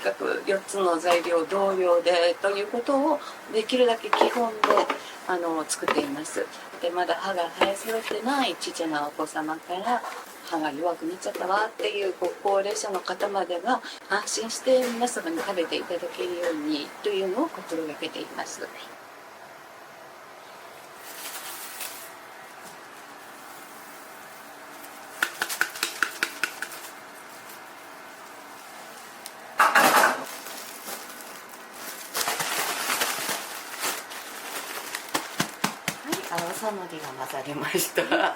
かく4つの材料同量でということをできるだけ基本で作っています。でまだ歯が生え揃ってないちっちゃなお子様から歯が弱くなっちゃったわっていうご高齢者の方までが安心して皆様に食べていただけるようにというのを心がけています。青さのりが混ざりました。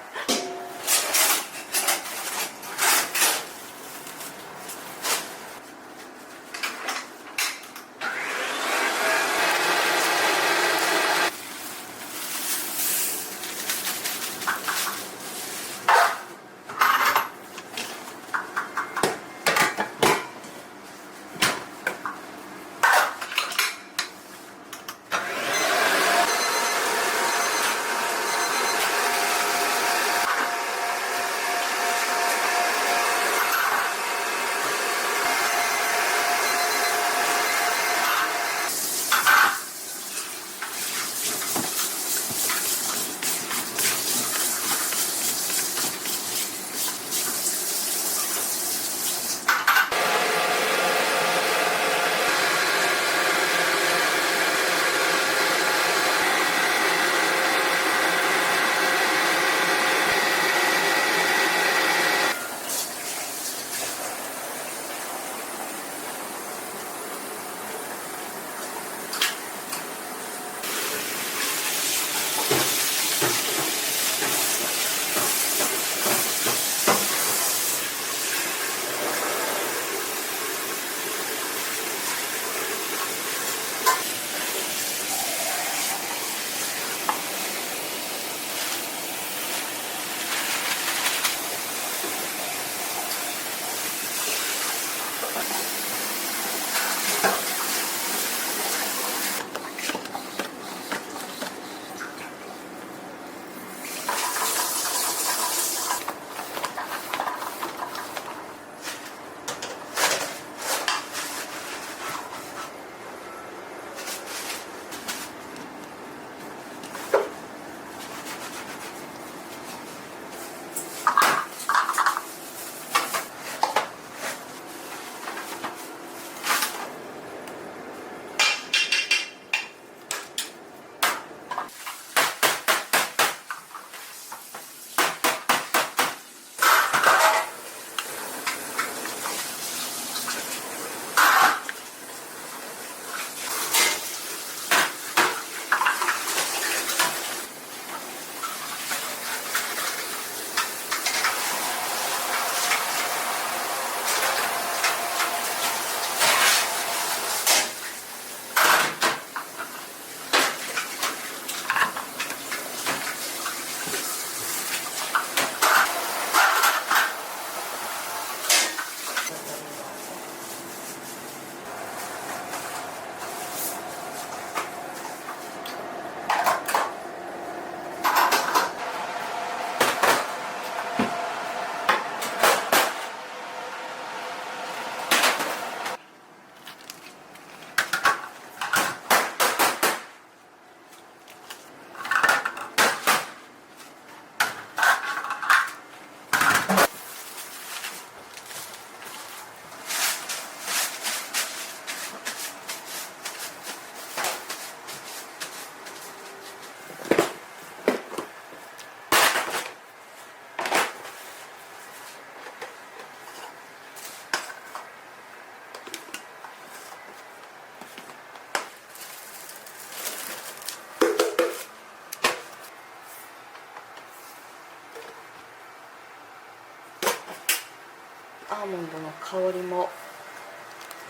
アーモンドの香りも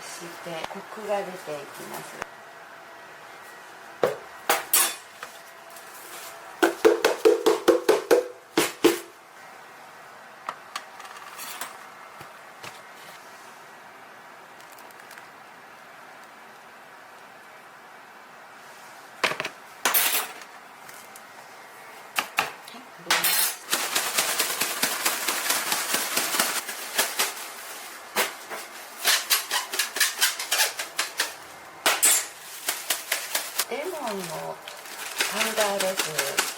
してコクが出ていきます。モンのパウダーです。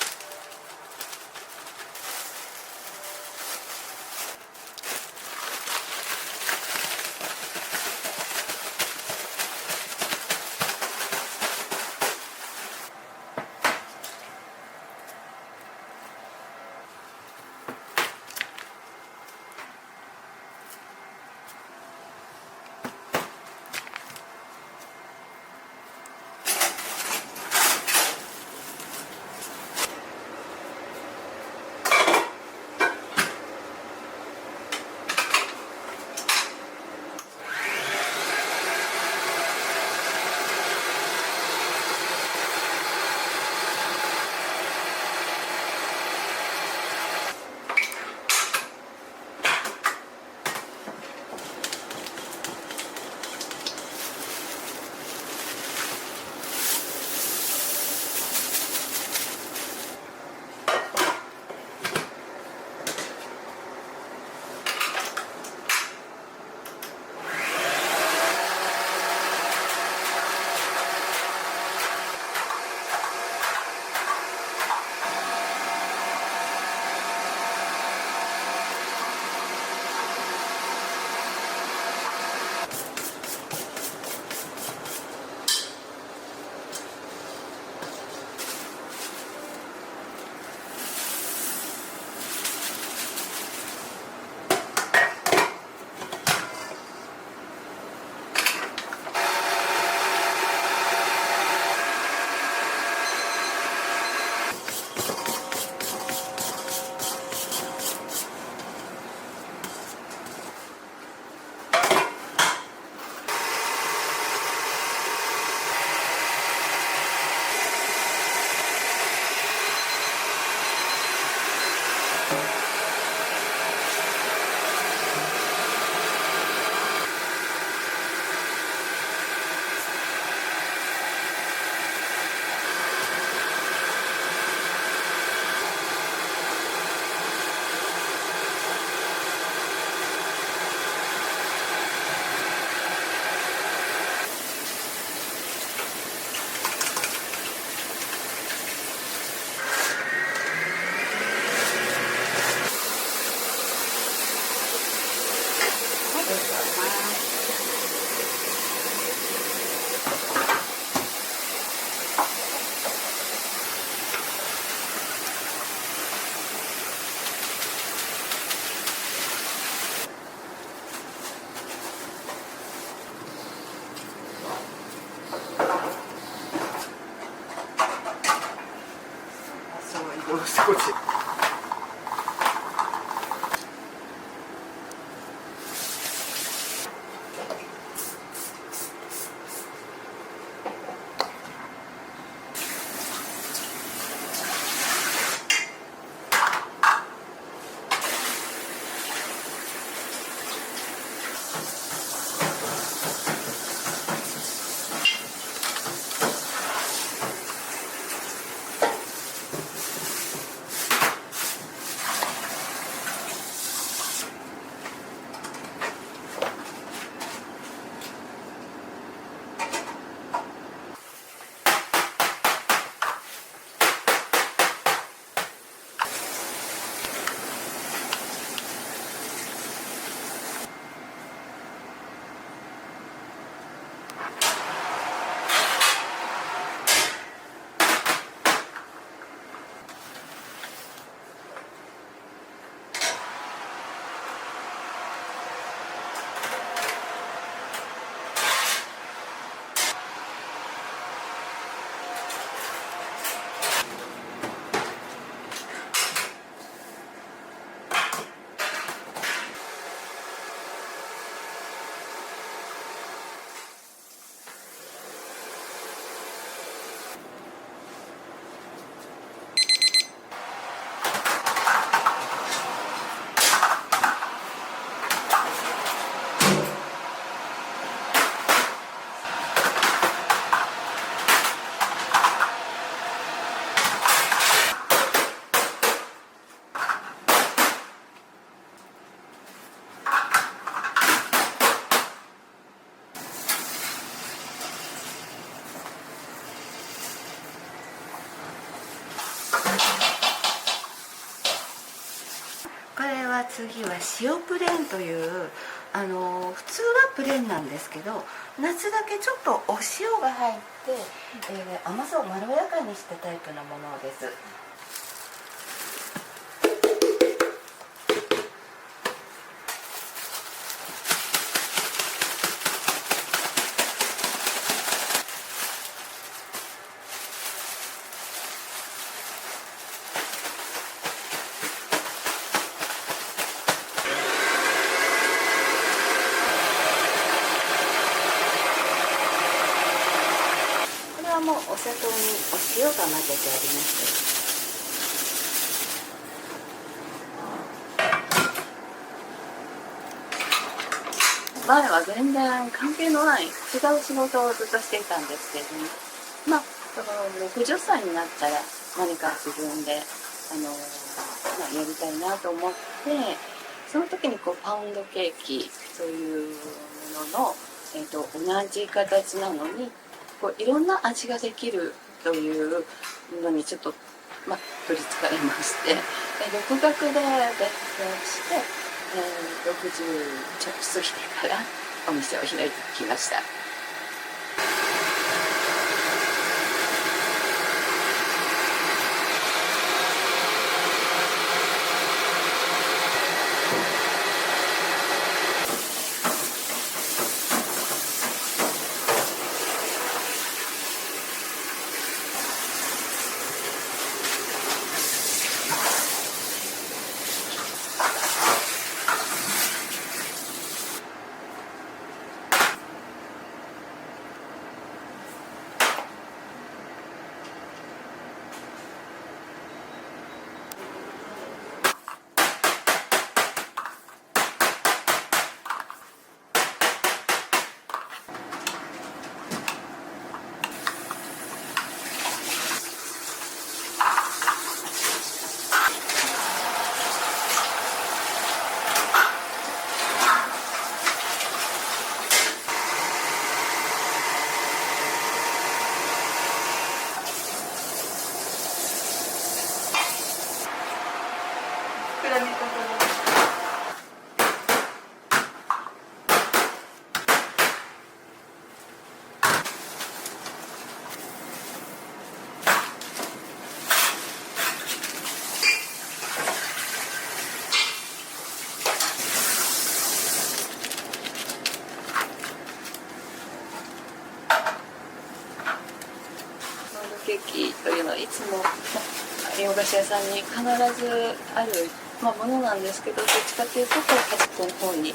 少し。は次は塩プレーンという普通はプレーンなんですけど、夏だけちょっとお塩が入って、甘さをまろやかにしたタイプのものです。もうお砂糖にお塩が混ぜてあります。前は全然関係のない違う仕事をずっとしていたんですけれども、その60歳になったら何か自分でやりたいなと思って、その時にパウンドケーキというものの、同じ形なのにいろんな味ができるというのにちょっと、取りつかれまして、独学で勉強して、60ちょっと過ぎてからお店を開いてきました。ケーキというのはいつも洋菓子屋さんに必ずある、ものなんですけど、どっちかというと端っこの方に、10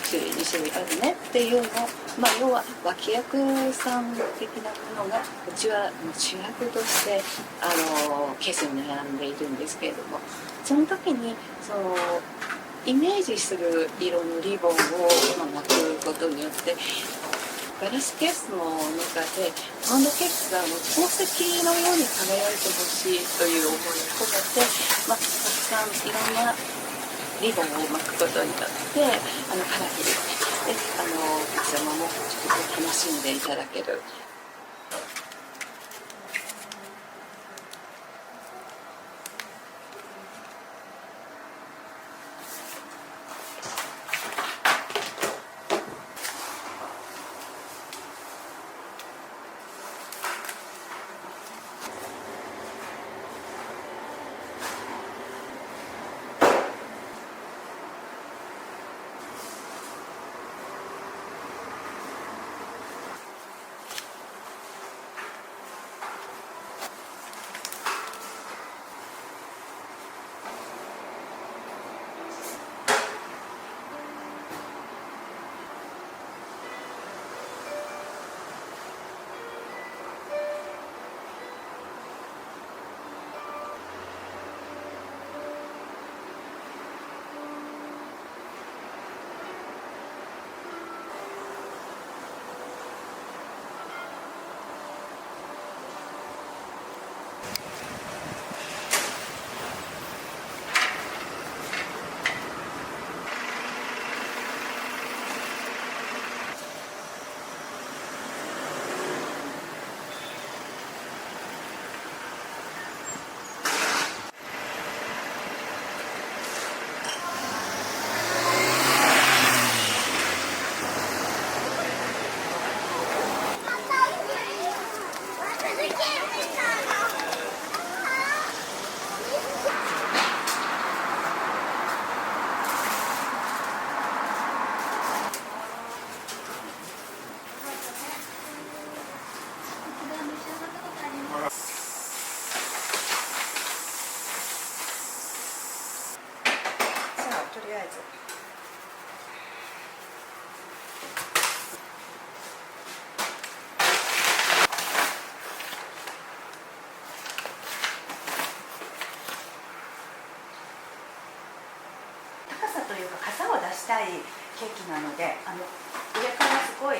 種類2種類あるねっていうのを、要は脇役さん的なものがうちは主役としてケースに並んでいるんですけれども、その時にイメージする色のリボンを巻くことによって、ガラスケースの中でパウンドケーキが宝石のように輝いてほしいという思いを込めて、たくさんいろんなリボンを巻くことによってカラフルでお客様もちょっと楽しんでいただける。したいケーキなので、上からすごい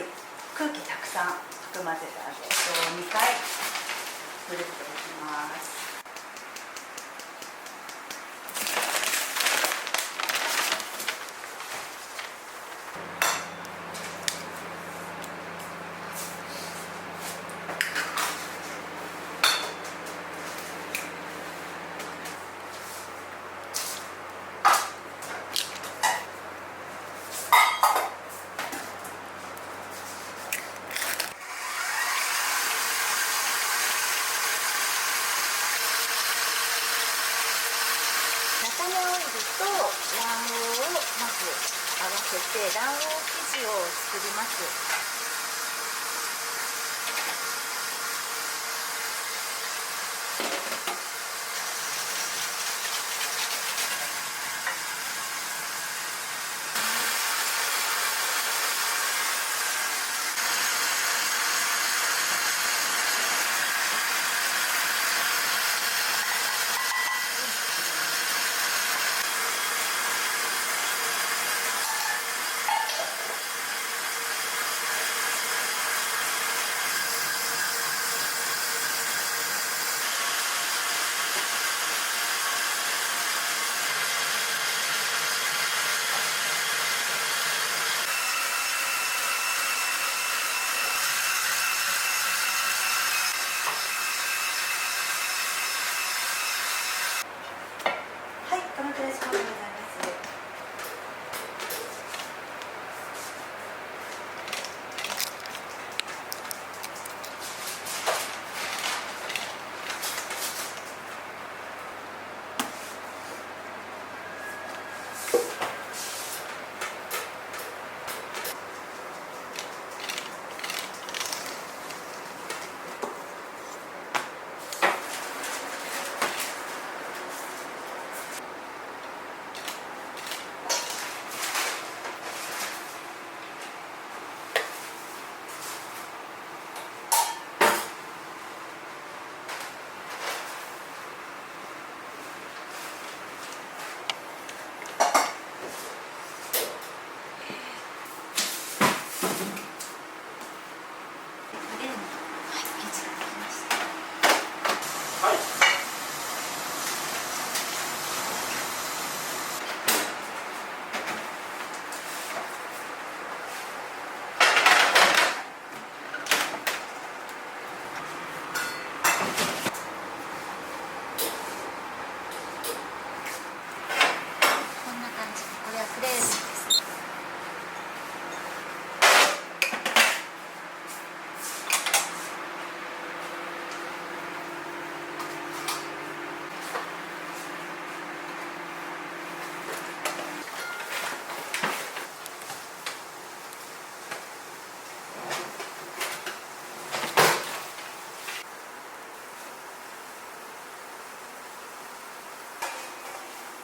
空気たくさん含ませたんで、2回ふるっていきます。菜種オイルと卵黄をまず合わせて卵黄生地を作ります。はい、このくらいしかございます。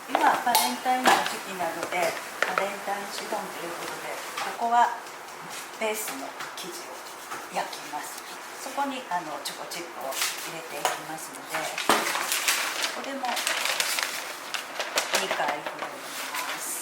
今バレンタインの時期なのでバレンタインシフォンということで、ここはベースの生地を焼きます。そこにチョコチップを入れていきますので、これも2回ふるいます。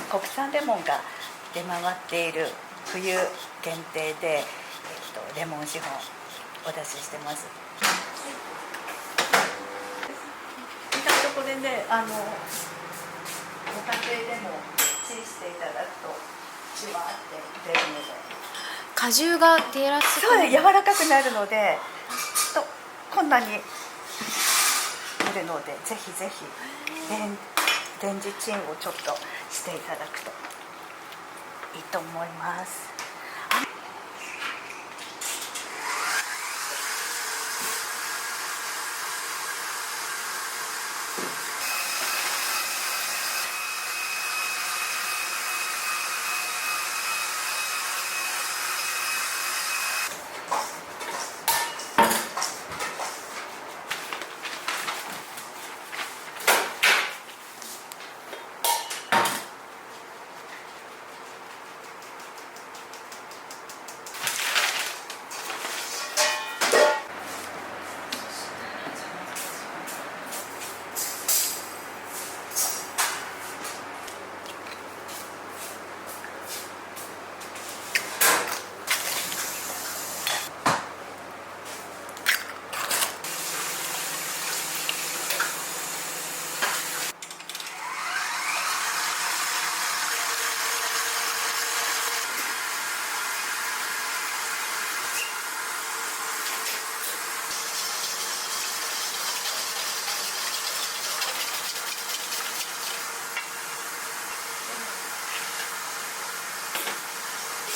国産レモンが出回っている冬限定で、レモンシフォンお出ししてます。意外とこれね、ご家庭でもチンしていただくとじわって出るので、果汁が出やすくそう柔らかくなるので、とこんなに出るので、ぜひぜひレンジチンをちょっとしていただくといいと思います。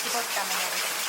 絞ったものです。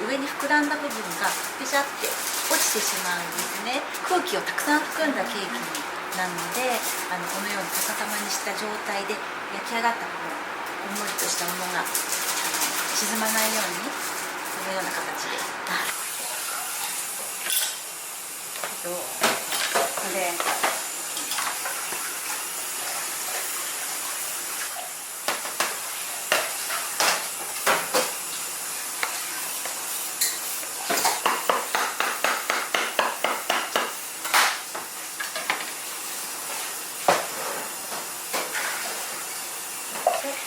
上に膨らんだ部分がピシャって落ちてしまうんですね。空気をたくさん含んだケーキなので、このように逆さまにした状態で焼き上がったこんもりとしたものが沈まないようにこのような形で。これ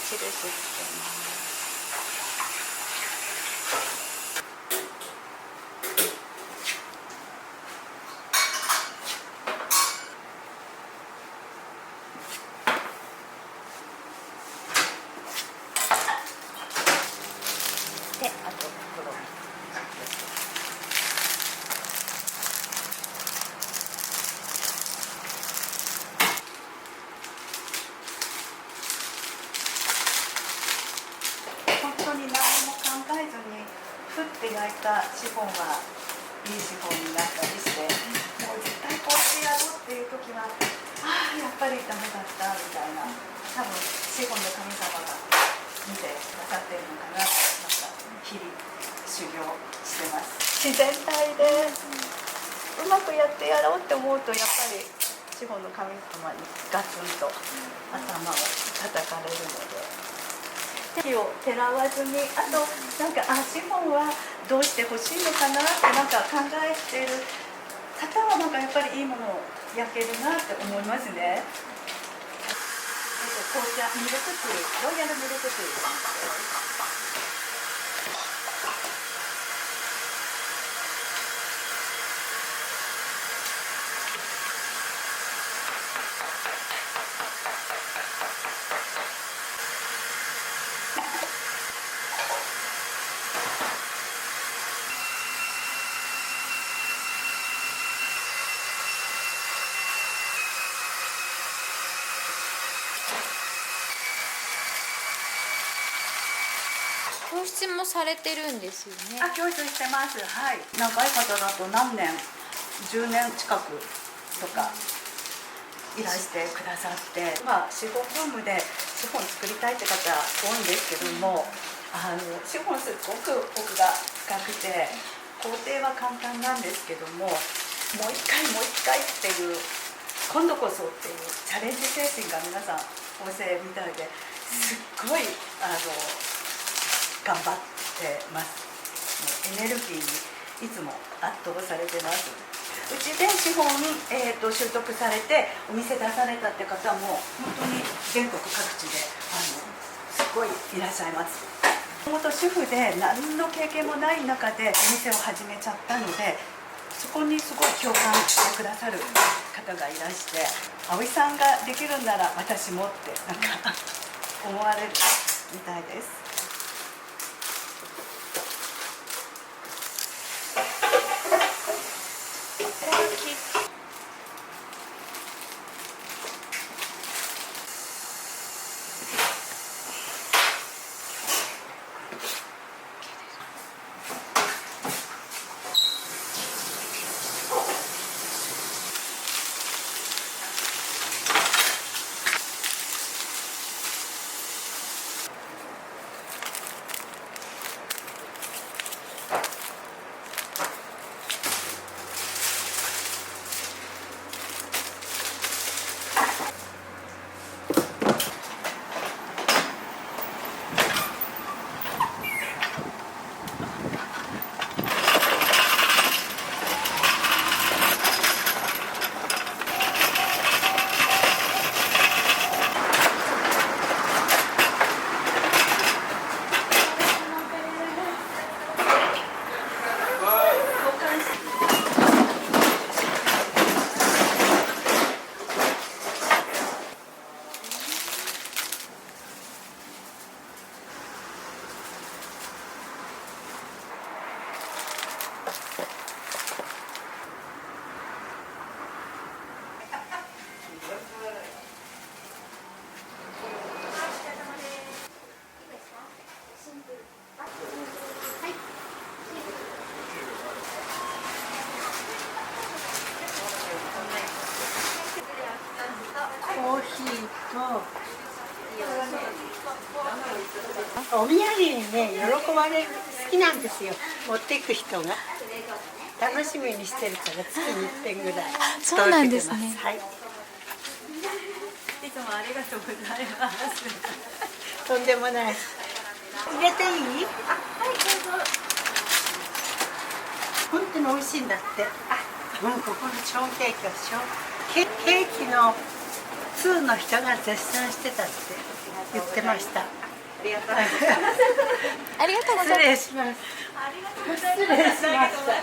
印つけます。で焼いたシフォンはいいシフォンになったりして、もう絶対こうしてやろうっていう時はやっぱりダメだったみたいな、多分シフォンの神様が見てくださってるのかな。また日々修行してます。自然体でうまくやってやろうって思うと、やっぱりシフォンの神様にガツンと頭を叩かれるので、手をてらわずに、あとなんかシフォンはどうしてほしいのかなってなんか考えてる方は、なんかやっぱりいいものを焼けるなって思いますね。紅茶ミルクティー、ロイヤルミルクティー。教室もされてるんですよね。教室してます。はい。長い方だと何年、10年近くとかいらしてくださって、4、5分でシフォン作りたいって方多いんですけども、シフォンすごく奥が深くて、工程は簡単なんですけども、もう一回っていう、今度こそっていうチャレンジ精神が皆さん旺盛みたいで、すっごい頑張ってます。エネルギーにいつも圧倒されてます。うちでシフォン、習得されてお店出されたって方も本当に全国各地ですごいいらっしゃいます。もともと主婦で何の経験もない中でお店を始めちゃったので、そこにすごい共感してくださる方がいらして、葵さんができるんなら私もってなんか思われるみたいです。コーヒーとお土産にね喜ばれる、好きなんですよ、持っていく人が楽しみにしてるから月に1遍ぐらいそうなんですね。はい、いつもありがとうございます。とんでもない。入れていい？はい、どうぞ。本当に美味しいんだって。ここのショーンケーキはケーキの2の人が絶賛してたって言ってました。ありがとうございます。ありがとうございます。失礼します。失礼しました。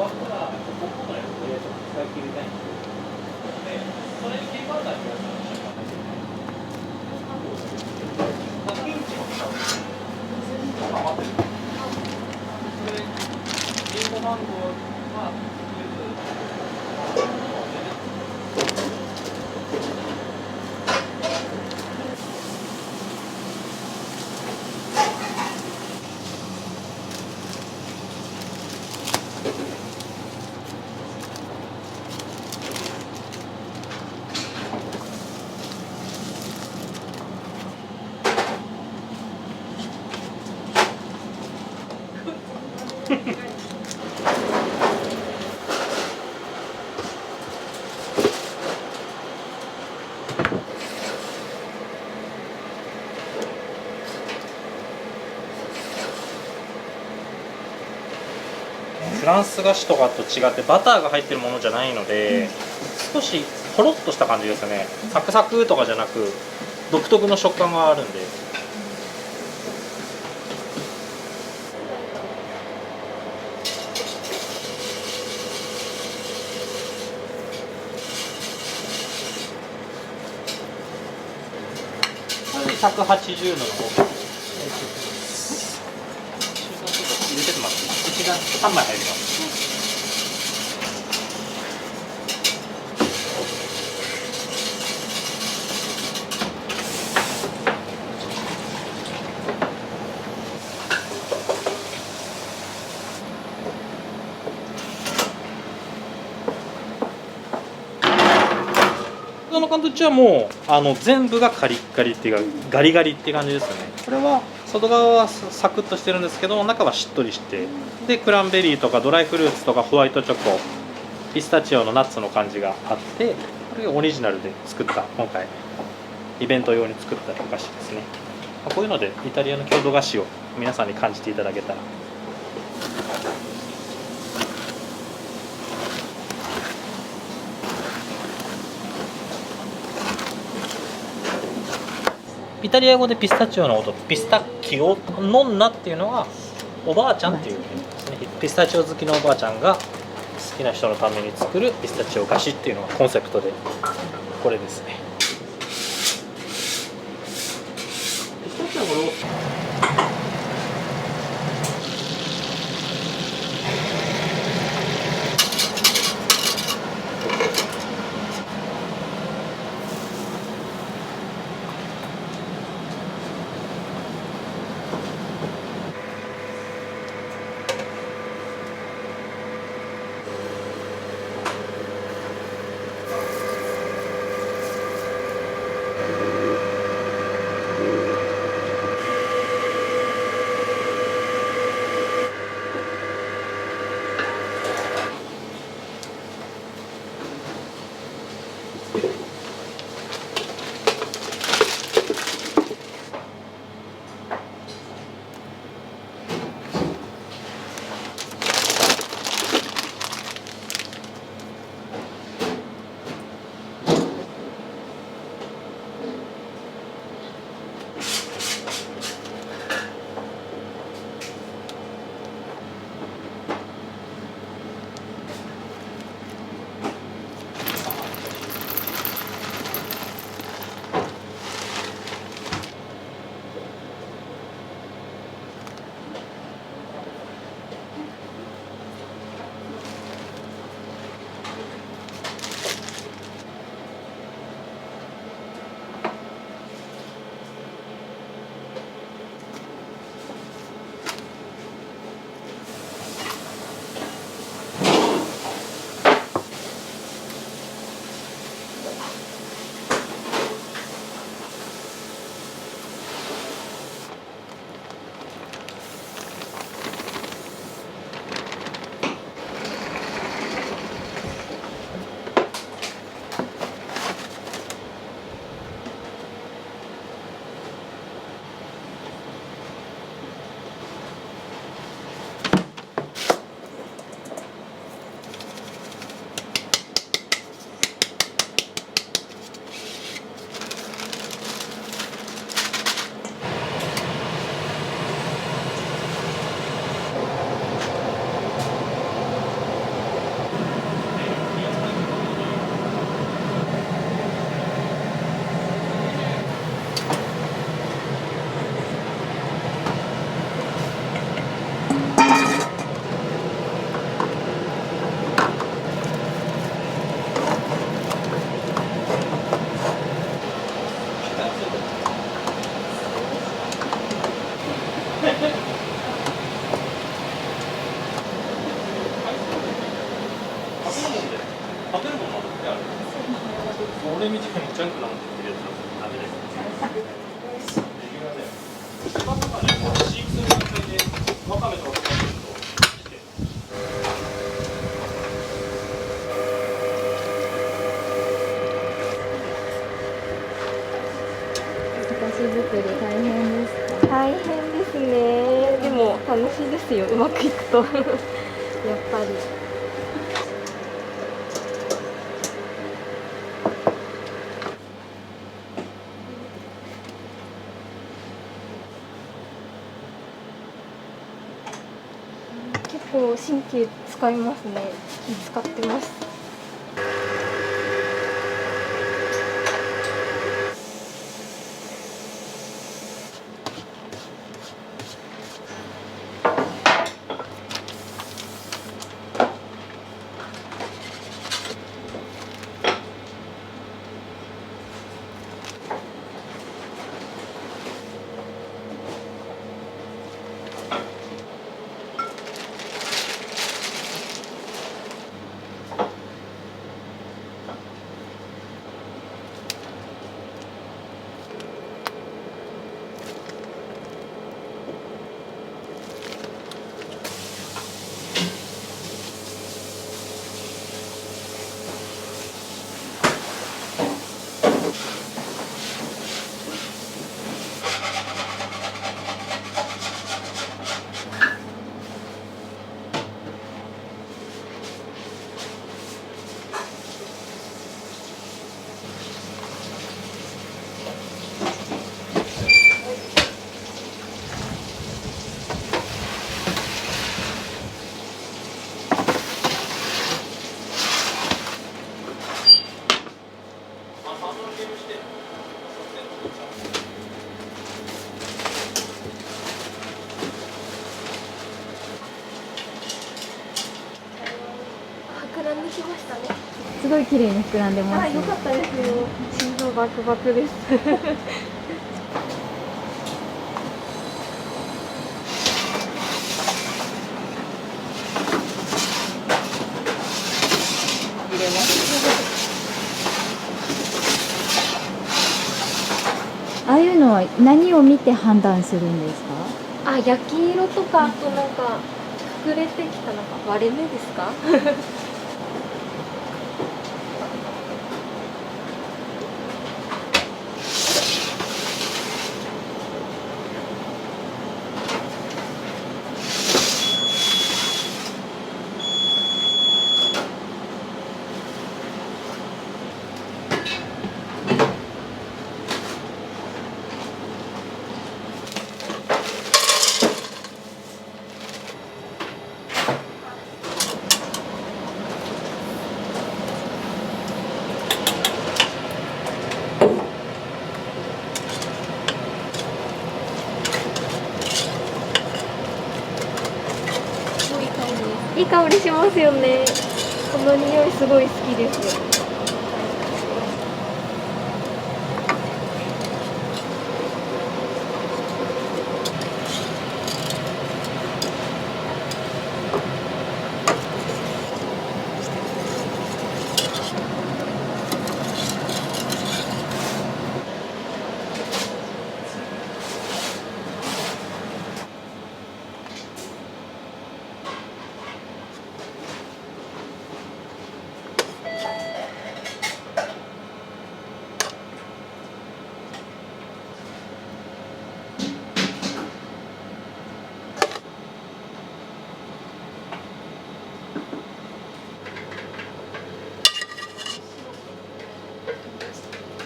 わったらここのやつで使い切りたいんで、それに切り替わったら皆さんの瞬間入ってピンチの下を余ってる。それリンゴマンゴーはフランス菓子とかと違ってバターが入ってるものじゃないので、少しほろっとした感じですね。サクサクとかじゃなく独特の食感があるんで。これで180度の方入れてます。1段3枚入ります。このカントッチはもう全部がカリッカリっていうかガリガリって感じですね。これは外側はサクッとしてるんですけど中はしっとりして、でクランベリーとかドライフルーツとかホワイトチョコ、ピスタチオのナッツの感じがあって、これがオリジナルで作った今回イベント用に作ったお菓子ですね。こういうのでイタリアの郷土菓子を皆さんに感じていただけたら。イタリア語でピスタチオの音、ピスタキオノンナっていうのはおばあちゃんっていう意味ですね。ピスタチオ好きのおばあちゃんが好きな人のために作るピスタチオ菓子っていうのがコンセプトで、これですね。ピスタチオのロース俺みたいにジャンクなもん食ってるやつはダメですね。島とかね、飼育する段階でワカメとか育てると来て。お菓子作り大変ですか？大変ですね。でも楽しいですよ。うまくいくとやっぱり。結構神経使いますね。気使ってます。膨らんできましたね。すごい綺麗に膨らんでます、良かったですよ。心臓バクバクです。入れます。ああいうのは何を見て判断するんですか？あ、焼き色とか、あとなんか膨れてきたなんか割れ目ですか？いい香りしますよね。この匂いすごい好きです。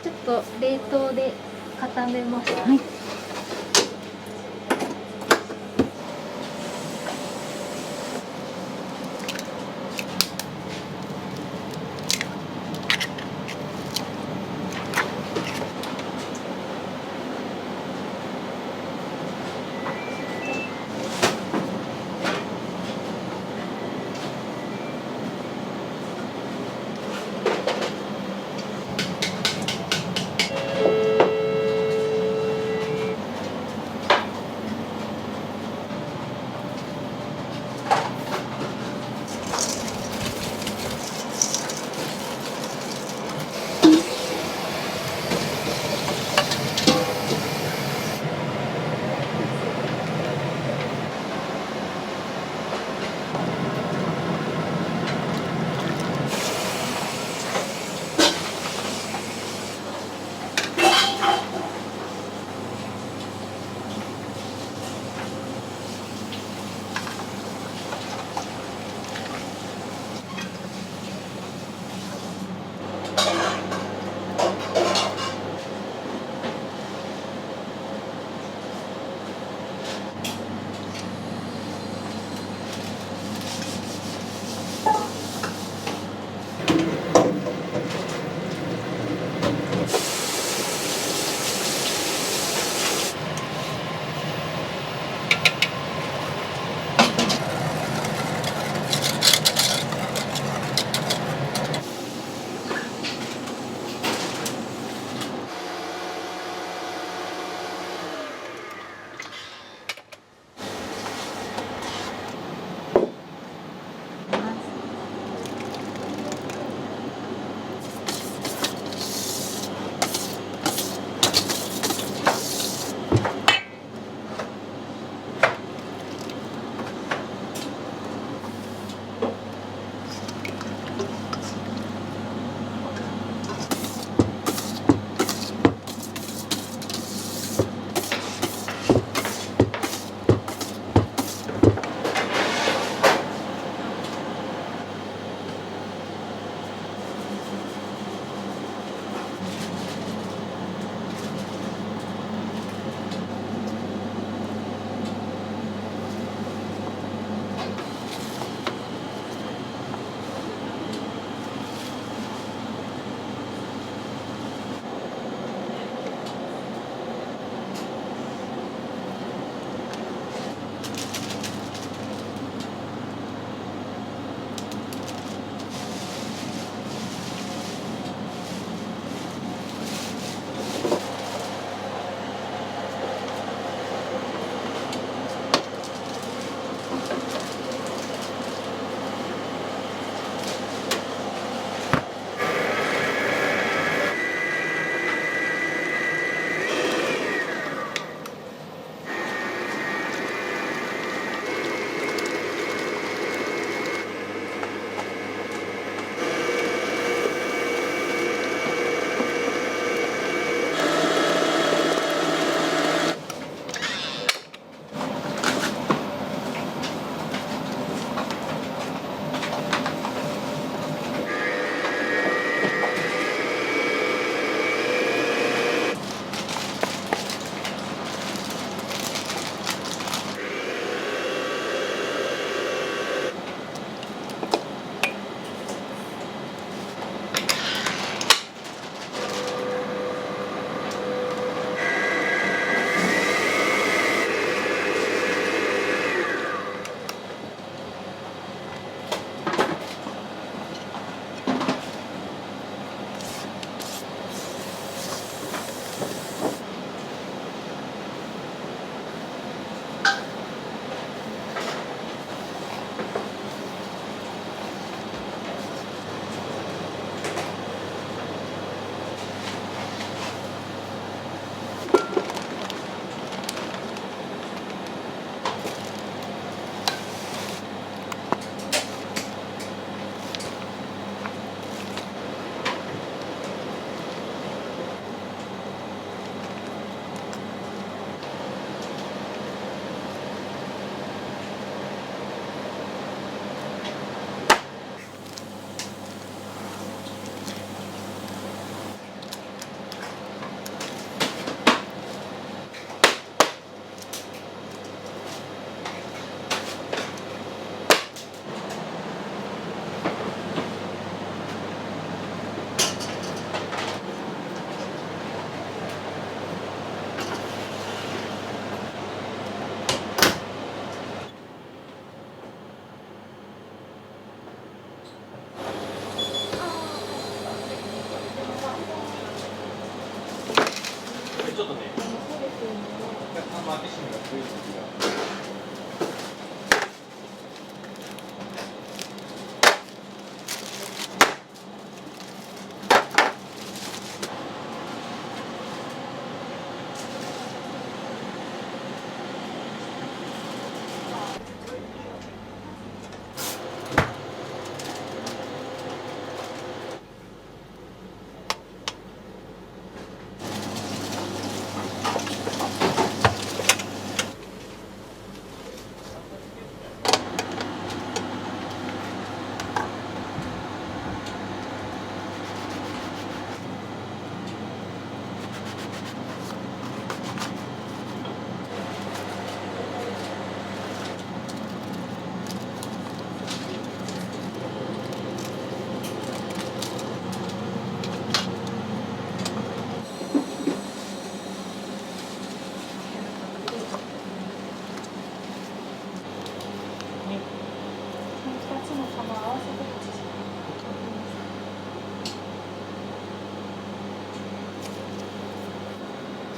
ちょっと冷凍で固めます。はい。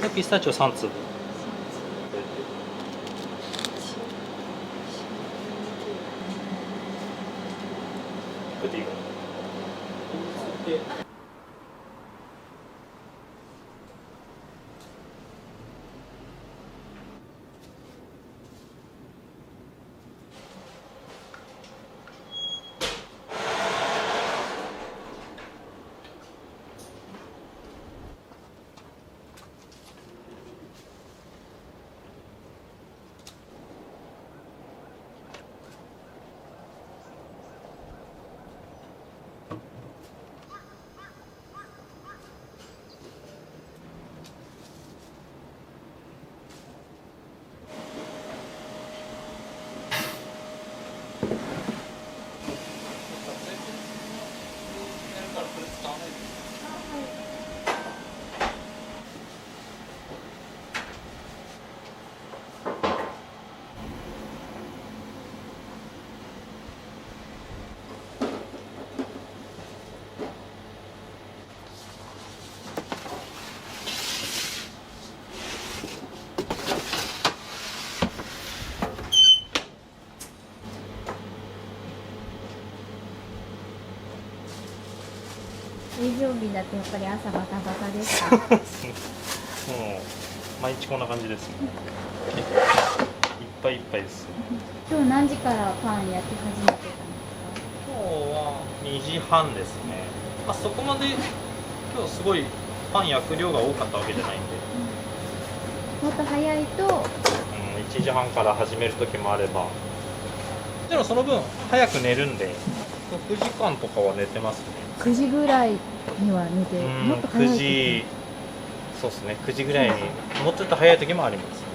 でピスタチオ3粒。営業日だとやっぱり朝バタバタですか？もう毎日こんな感じですね。いっぱいいっぱいです。今日何時からパン焼き始めてたんですか？今日は2時半ですね。そこまで今日すごいパン焼く量が多かったわけじゃないんで、もっと早いと1時半から始める時もあれば、でもその分早く寝るんで6時間とかは寝てますね。9時ぐらいには寝て、もっと早い9時時、そうですね、9時ぐらいにもうちょっと早い時もありますね。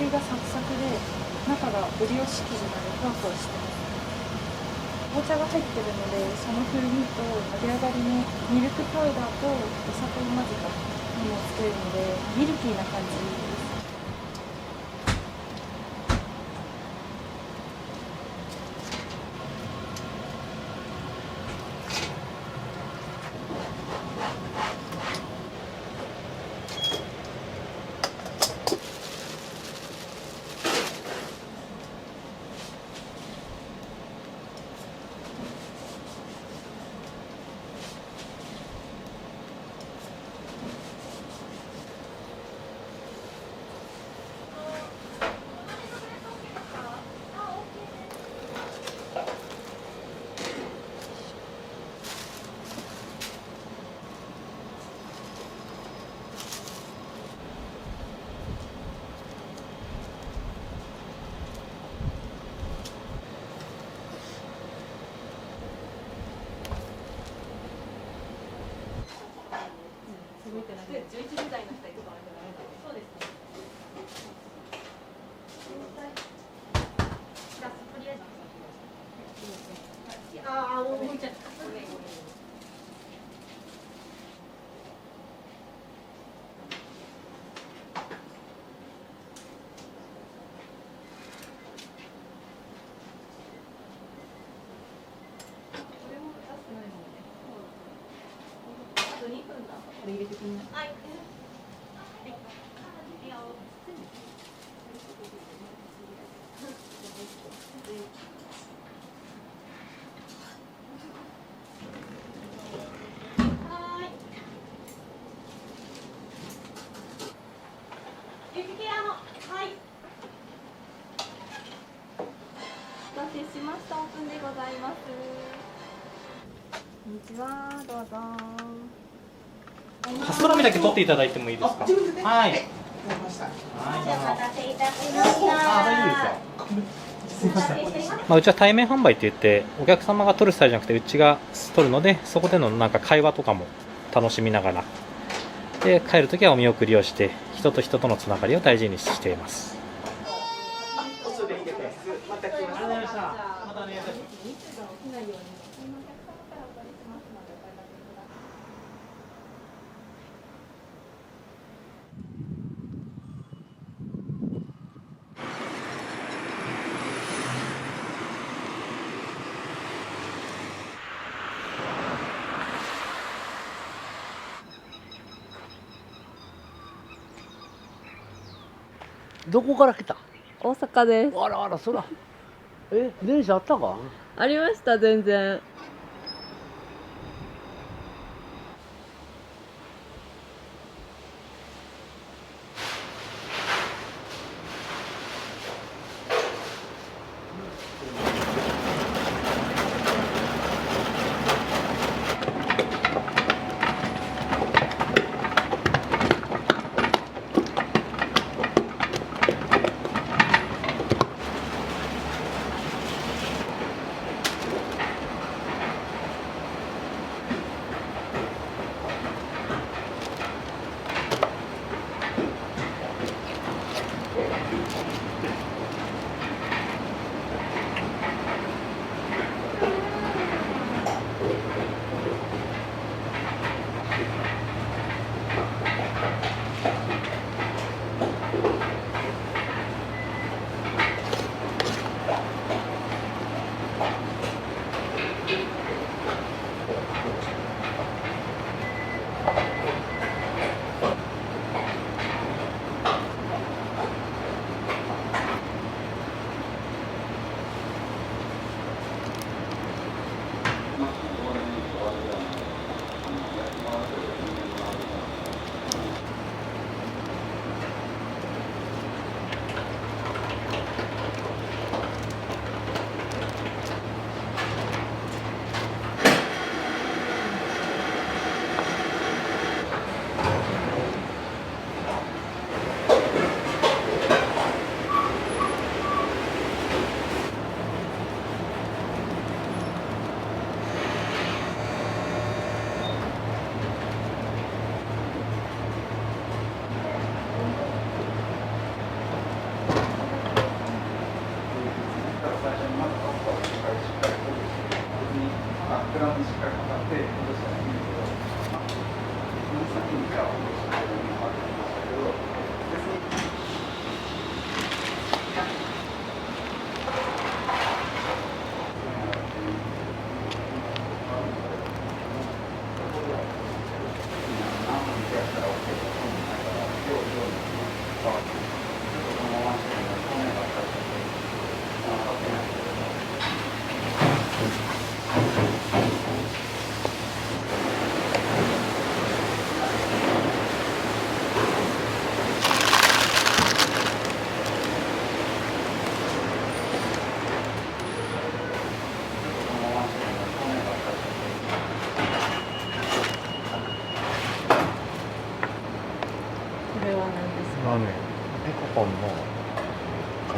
りがサクサクで中がブリオッシュ生地なのでふわふわしてます。紅茶が入ってるのでその風味と揚げ上がりにミルクパウダーとお砂糖を混ぜたものを作れるのでミルキーな感じです。お待たせしました。オープンでございます。こんにちは、どうぞ。パストラミだけ取っていただいてもいいですか。はい。はい、お待たせいたしました。まあ、うちは対面販売って言ってお客様が取るスタイルじゃなくてうちが取るので、そこでのなんか会話とかも楽しみながらで、帰るときはお見送りをして人と人とのつながりを大事にしています。どこから来た？大阪です。あらあら、そら。電車あったか？ありました、全然。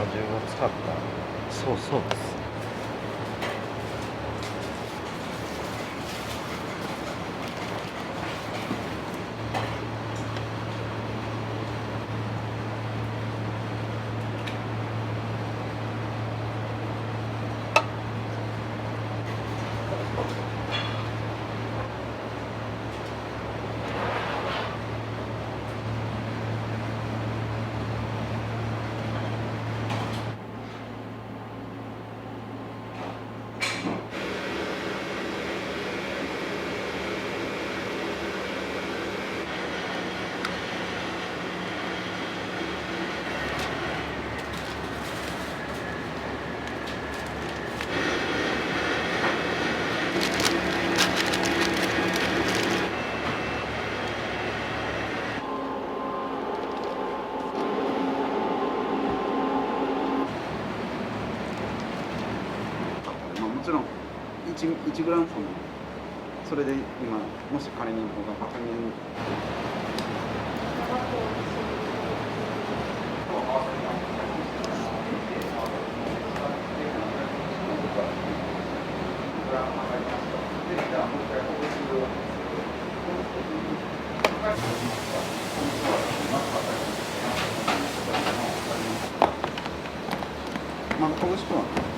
10月使ったそうです。もちろん 1グラム数それで今もし仮に僕が仮にまあほぐしくは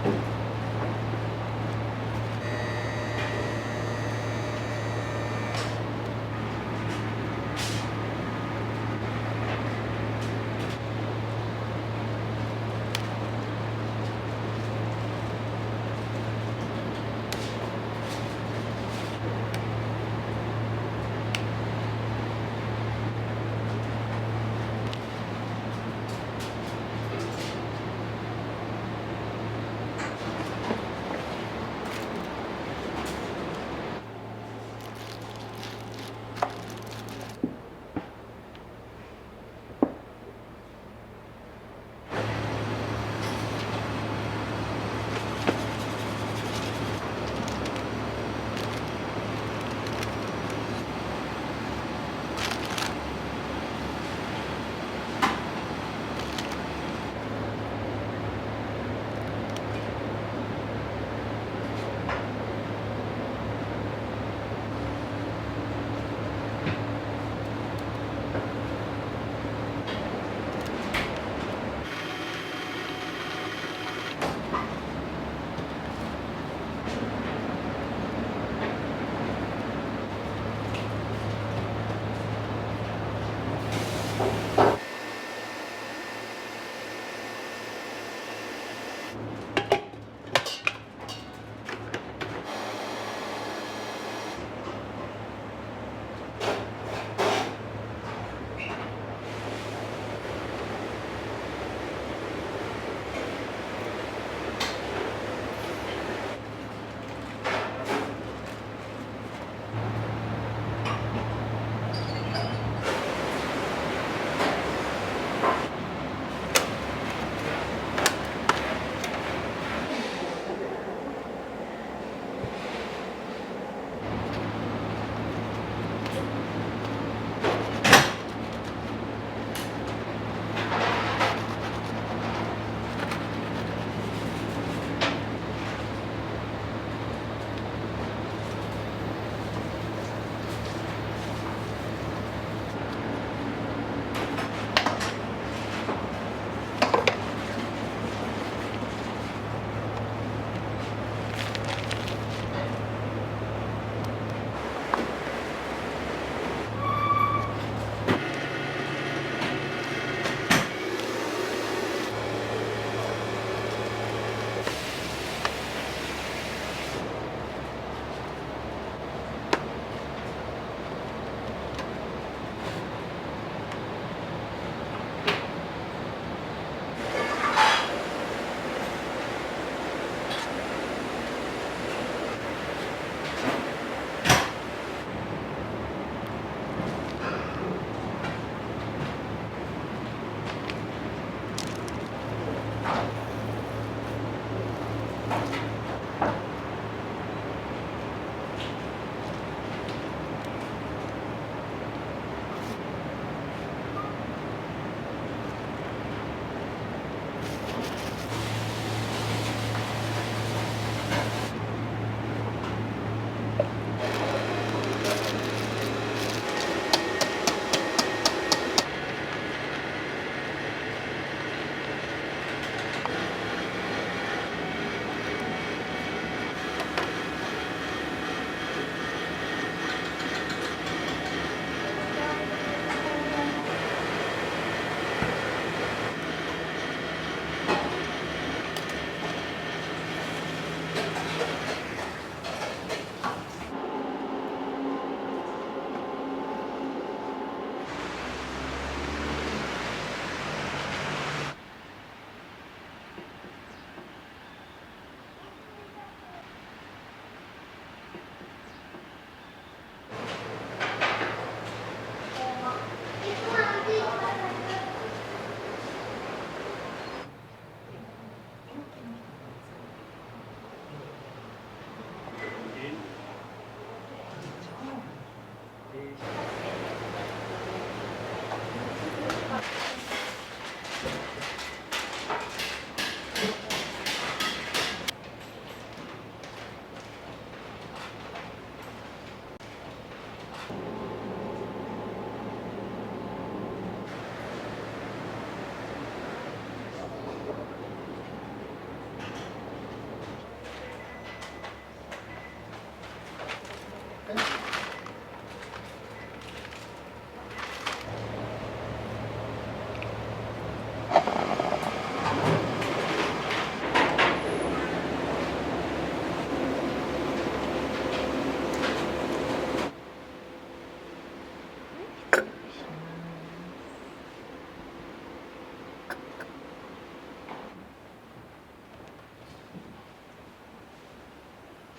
こ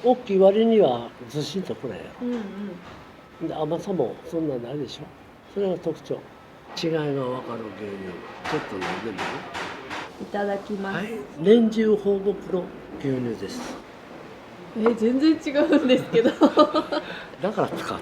大きい割にはずしんとこないやうんうんろ。で甘さもそんなないでしょ。それが特徴。違いが分かる牛乳。ちょっと飲んでみる。いただきます、はい。年中放牧の牛乳です。全然違うんですけどだから使っ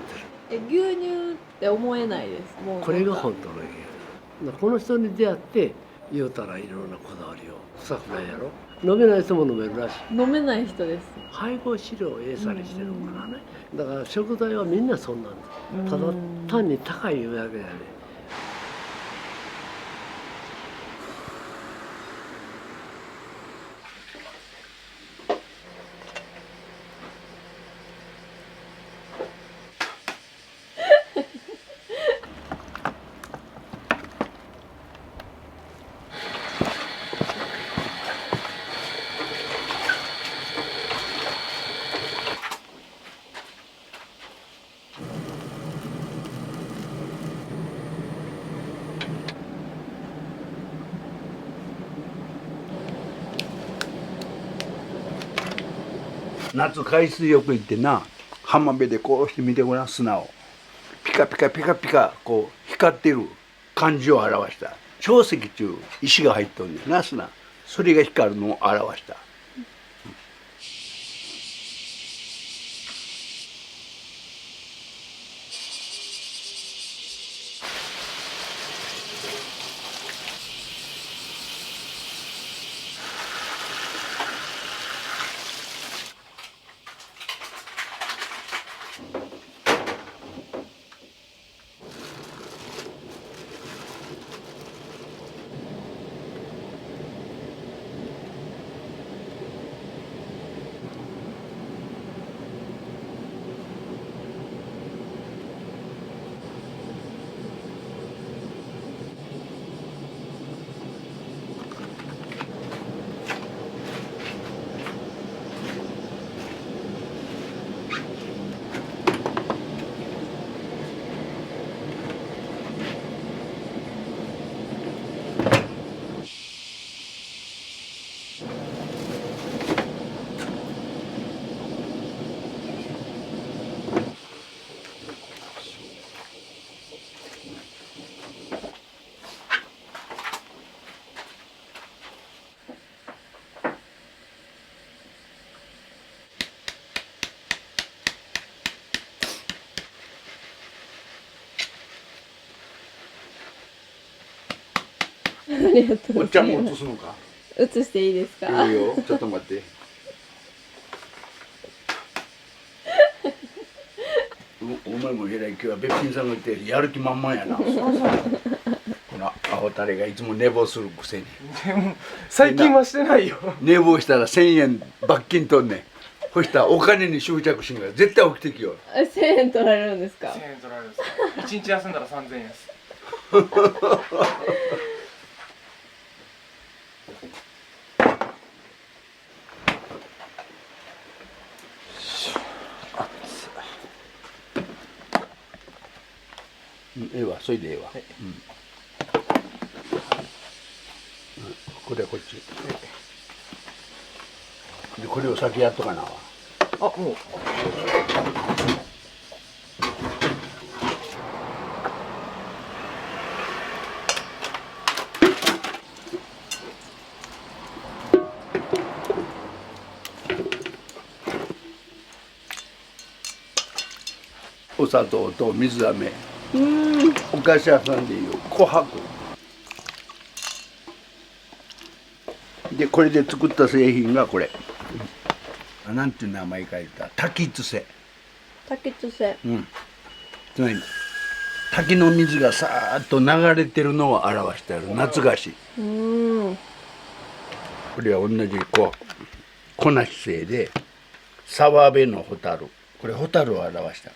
てる。牛乳って思えないです。もうこれが本当の牛乳。この人に出会って言うたらいろんなこだわりを臭くないやろ。飲めない人も飲めるらしい。飲めない人です。配合飼料を餌にしてるからね。だから食材はみんなそんなんだ。ただ単に高いいうだけだよね。夏海水浴行ってな、浜辺でこうして見てごらん、砂をピカピカピカピカこう光ってる感じを表した。長石中石が入っとんねんな、砂。それが光るのを表した。ありがとうおっちゃんも映すのか。映していいですか？いいよ、ちょっと待って。お前もえらい今日はべっぴんさんがいてやる気満々やな。このアホタレがいつも寝坊するくせに。でも最近はしてないよ。寝坊したら1000円罰金とんねん。そしたらお金に執着心が絶対起きてきよ。1000円取られるんですか1000円取られるんです。1日休んだら3000円です。ええわ、それでええわ。これはこっち。で、これを先やっとかなわ。あ、もう。お砂糖と水飴。お菓子屋さんでいう琥珀で、これで作った製品がこれ、なんていう名前書いた滝津瀬。滝津瀬。つまり滝の水がさーっと流れてるのを表してある夏菓子。これは同じこう粉姿勢で沢辺の蛍、これ蛍を表した。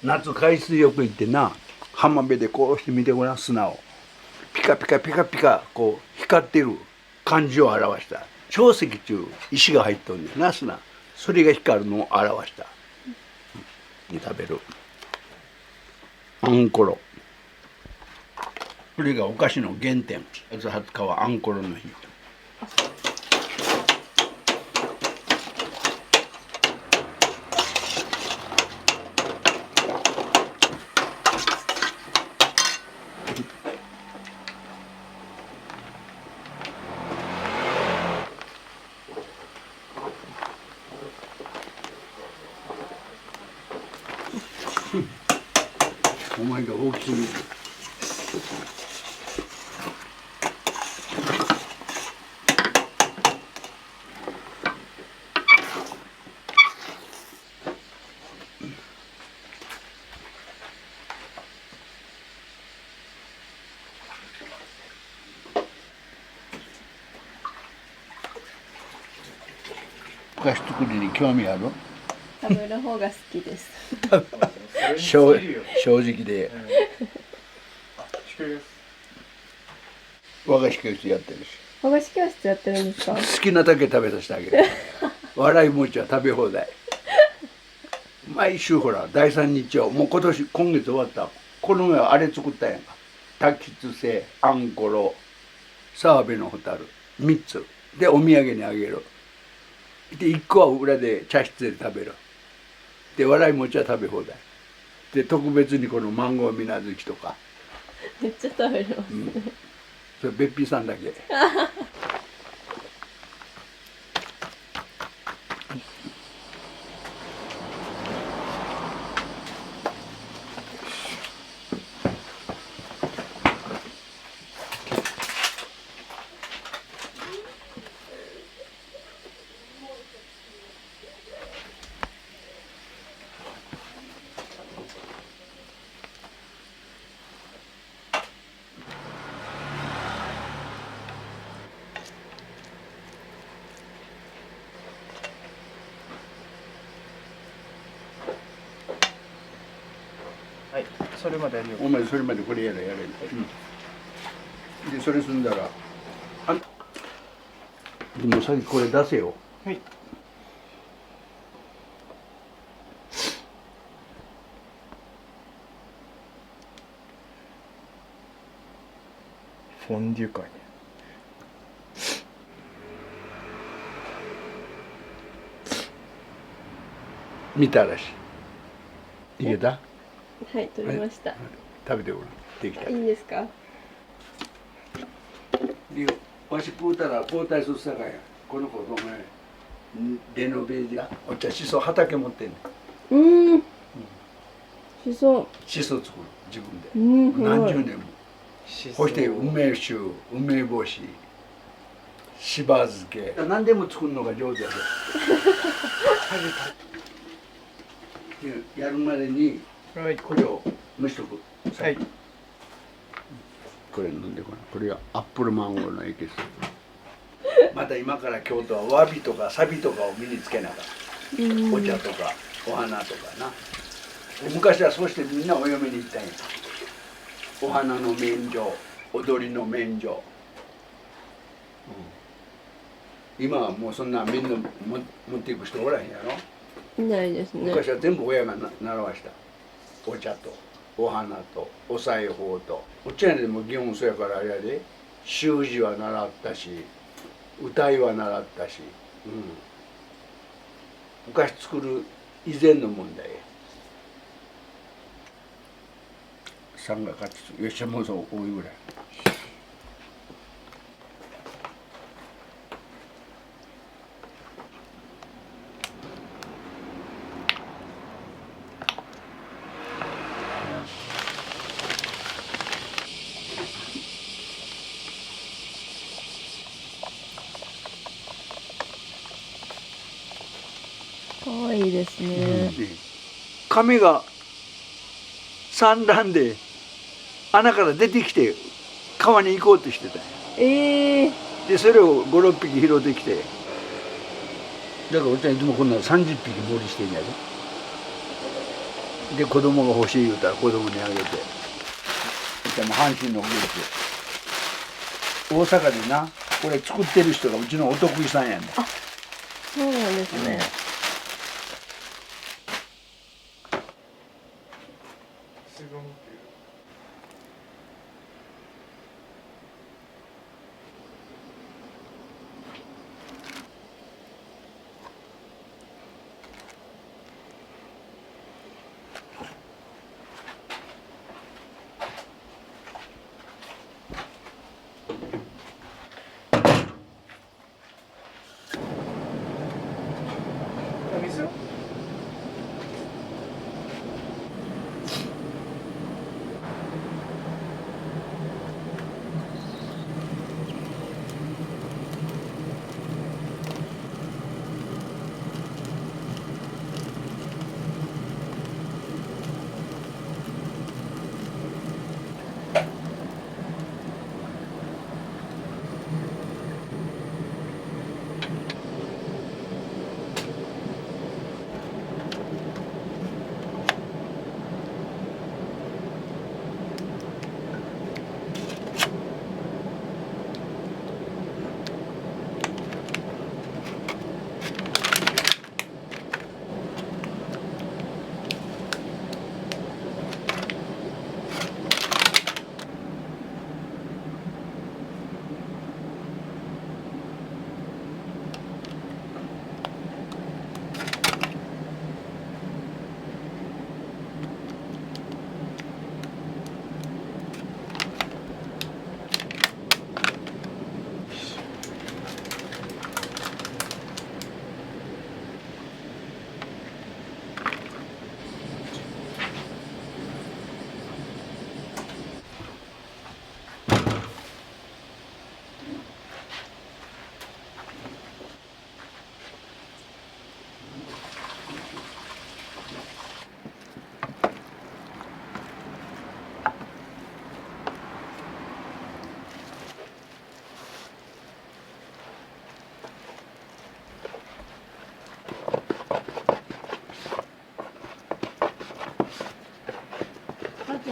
夏海水浴行ってな、浜辺でこうして見てごらん、砂をピカピカピカピカこう光ってる感じを表した。長石中石が入っとんねんな、砂。それが光るのを表した。食べるあんころ、これがお菓子の原点。月20日はあんころの日。お前が大きすぎる。お菓子作りに興味ある？食べる方が好きです。正直で。和菓子教室やってるし。和菓子教室やってるんですか？好きなだけ食べさせてあげる。笑い餅は食べ放題。毎週ほら第3日曜、もう今月終わった。この前はあれ作ったやんか。滝津瀬、あんころ、澤部のホタル3つでお土産にあげる。で1個は裏で茶室で食べる。で笑い餅は食べ放題。で特別にこのマンゴー水無月とか。めっちゃ食べれますね。それべっぴんさんだけ。はい、それまでやるよ。お前それまでこれやれ。でそれ済んだらでも先これ出せよ。はい。フォンデュかいね。見たらしい。いけた？はい、取りました。食べてごらん。できた。いいんですか？でわし食うたら交代するさかいや。この子お前レノベージがお茶しそ畑持ってんねん。しそ作る自分で。何十年も。そして梅酒、梅干し、しば漬け。何でも作るのが上手やで。やるまでにこれを蒸しとく。はい。これ飲んでこれ。これがアップルマンゴーのエキス。また今から京都はわびとかさびとかを身につけながら。お茶とかお花とかな。昔はそうしてみんなお嫁に行ったんや。お花の免状、踊りの免状。今はもうそんな面倒持っていく人おらへんやろ。いないですね。昔は全部親が習わした。お茶とお花とお裁縫と。おっちゃんでも祇園そうやからあれやで。習字は習ったし、歌いは習ったし、お菓子作る以前の問題や。3が勝つ。よっしゃもうそう多いぐらい。可愛いですね。亀が産卵で穴から出てきて川に行こうとしてたんや。でそれを56匹拾ってきて、だからおっちゃんいつもこんな30匹盛りしてんやで。で子供が欲しい言うたら子供にあげて、でも阪神の技術大阪でなこれ作ってる人がうちのお得意さんやねん。あ、そうなんですね。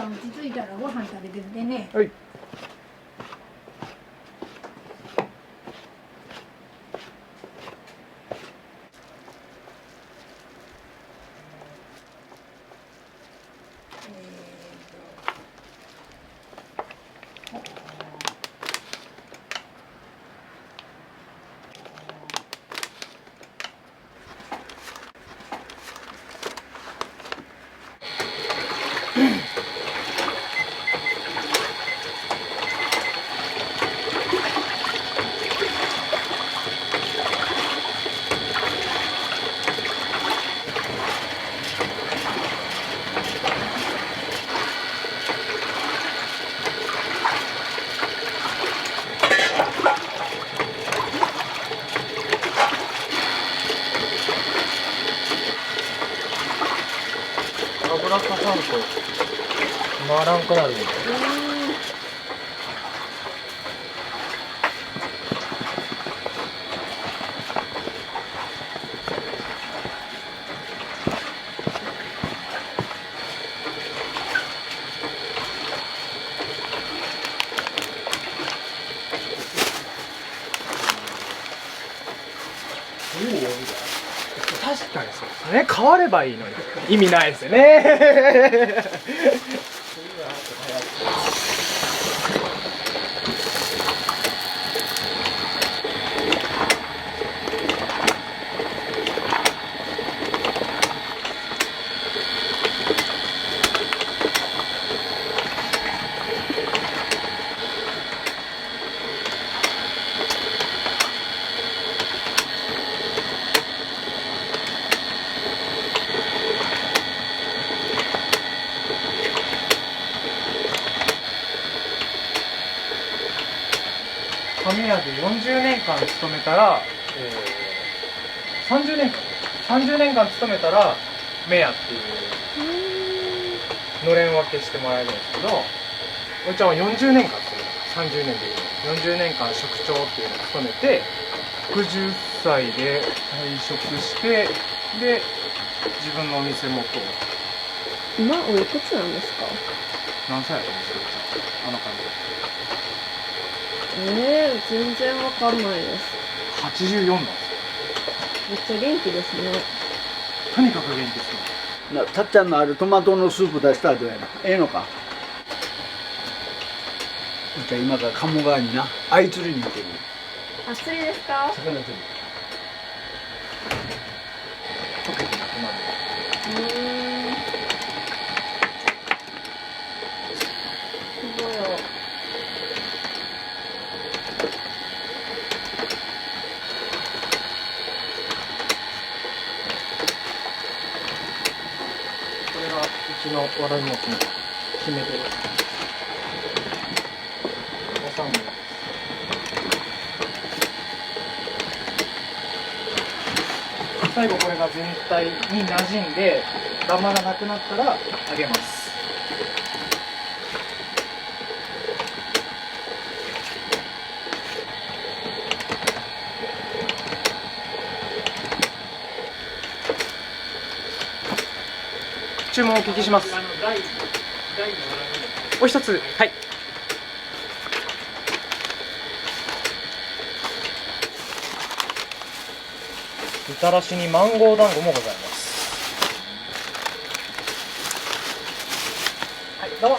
ちゃん落ち着いたらご飯食べてきてね。はい。油かかると回らんくなるみたいな。確かにそうですね。変わればいいのに意味ないですよね。紙屋で40年間勤めたら、30年間勤めたらメヤっていうのれん分けしてもらえるんですけど、おいちゃんは40年間勤めた、30年でいう40年間職長っていうのを務めて、60歳で退職して、で自分のお店元を。今おいくつなんですか？何歳やと思うんですか、あの感じ。全然わかんないです。84なんですよ。めっちゃ元気ですね。とにかく元気ですね。たっちゃんのあるトマトのスープ出したらどうやな。ええのか。じゃあ今から鴨川にな、あい釣りに行ってる。あ、釣りですか？魚釣り。溶けてなくなる。すごいよ。うちのわらび餅の決め手です。おさんです。最後これが全体に馴染んでダマがなくなったら揚げます。注文お聞きします。お一つ、はい。みたらしにマンゴー団子もございます。はい、どうも。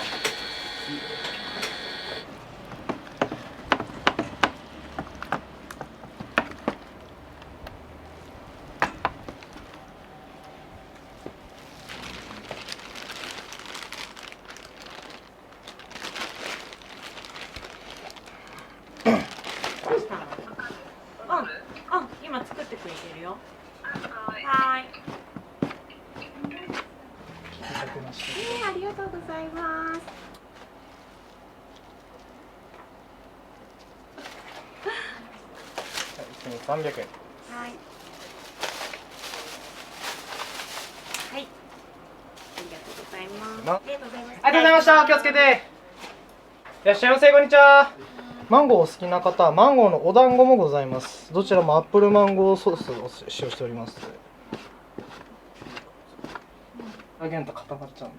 今作ってくれてるよ。はい。ありがとうございます。300円。はい。はい。ありがとうございます。ありがとうございました。ありがとうございました。気をつけて。いらっしゃいませ。こんにちは。マンゴーお好きな方はマンゴーのお団子もございます。どちらもアップルマンゴーソースを使用しております。あげんと固まっちゃう。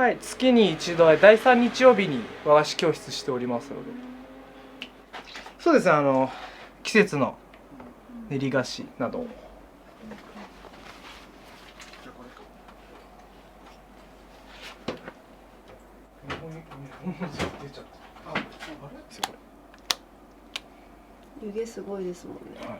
はい、月に一度第3日曜日に和菓子教室しておりますので。そうですね、季節の練り菓子など。湯気すごいですもんね。はい。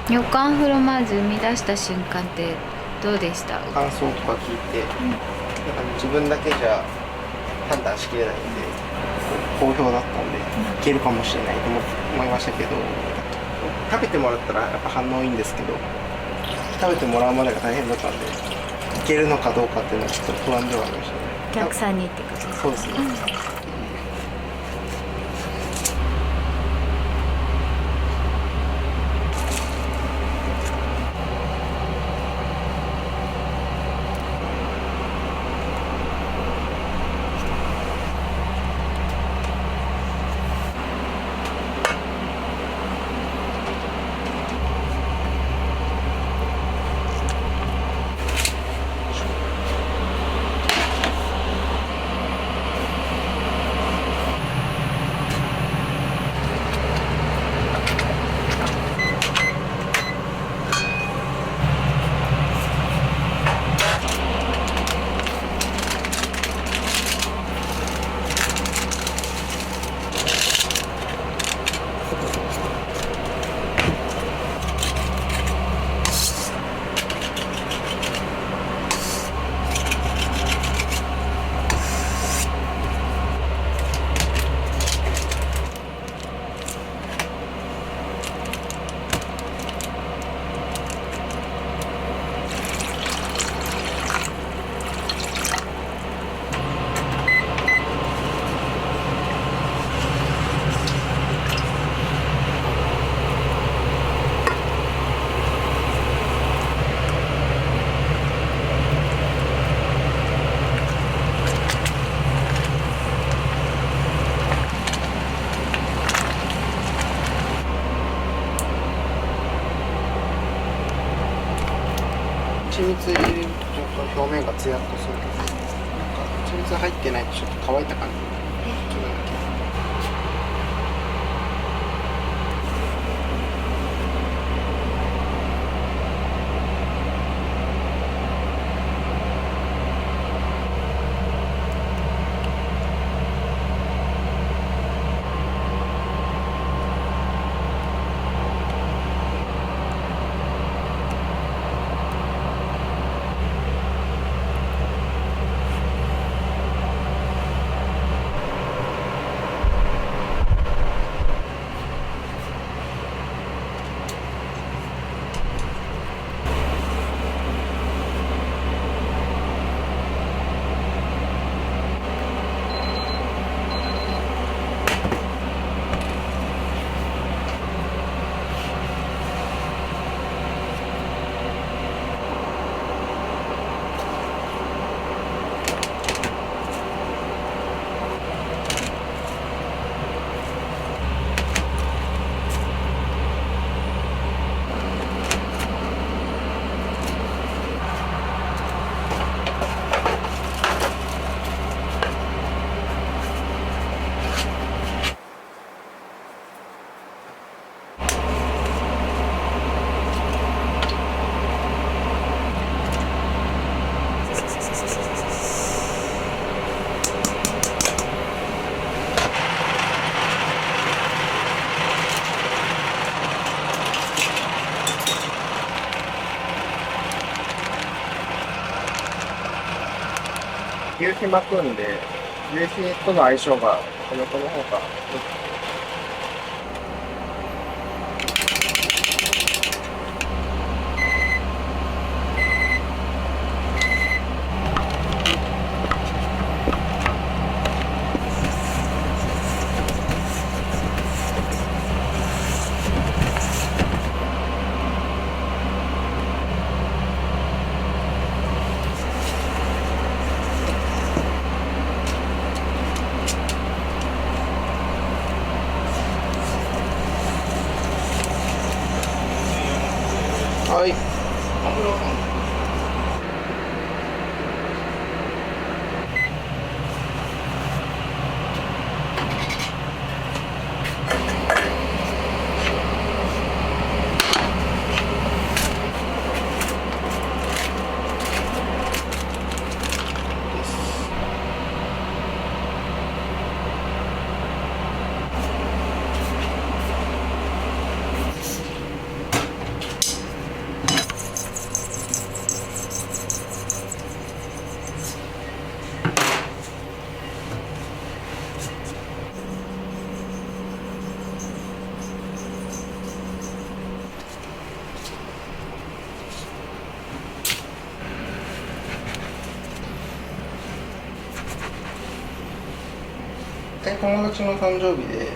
予感フロマーズ生み出した瞬間ってどうでした？感想とか聞いて、自分だけじゃ判断しきれないんで好評だったんでいけるかもしれないと思いましたけど、食べてもらったらやっぱ反応いいんですけど、食べてもらうまでが大変だったんでいけるのかどうかっていうのはちょっと不安ではありましたね。お客さんにってことですか？そうですね、緻密に入れるとちょっと表面がツヤっとするけど、緻水入ってないとちょっと乾いた感じになる自分だけ。牛皮巻くんで、牛皮との相性が米粉の方がはい。友達の誕生日で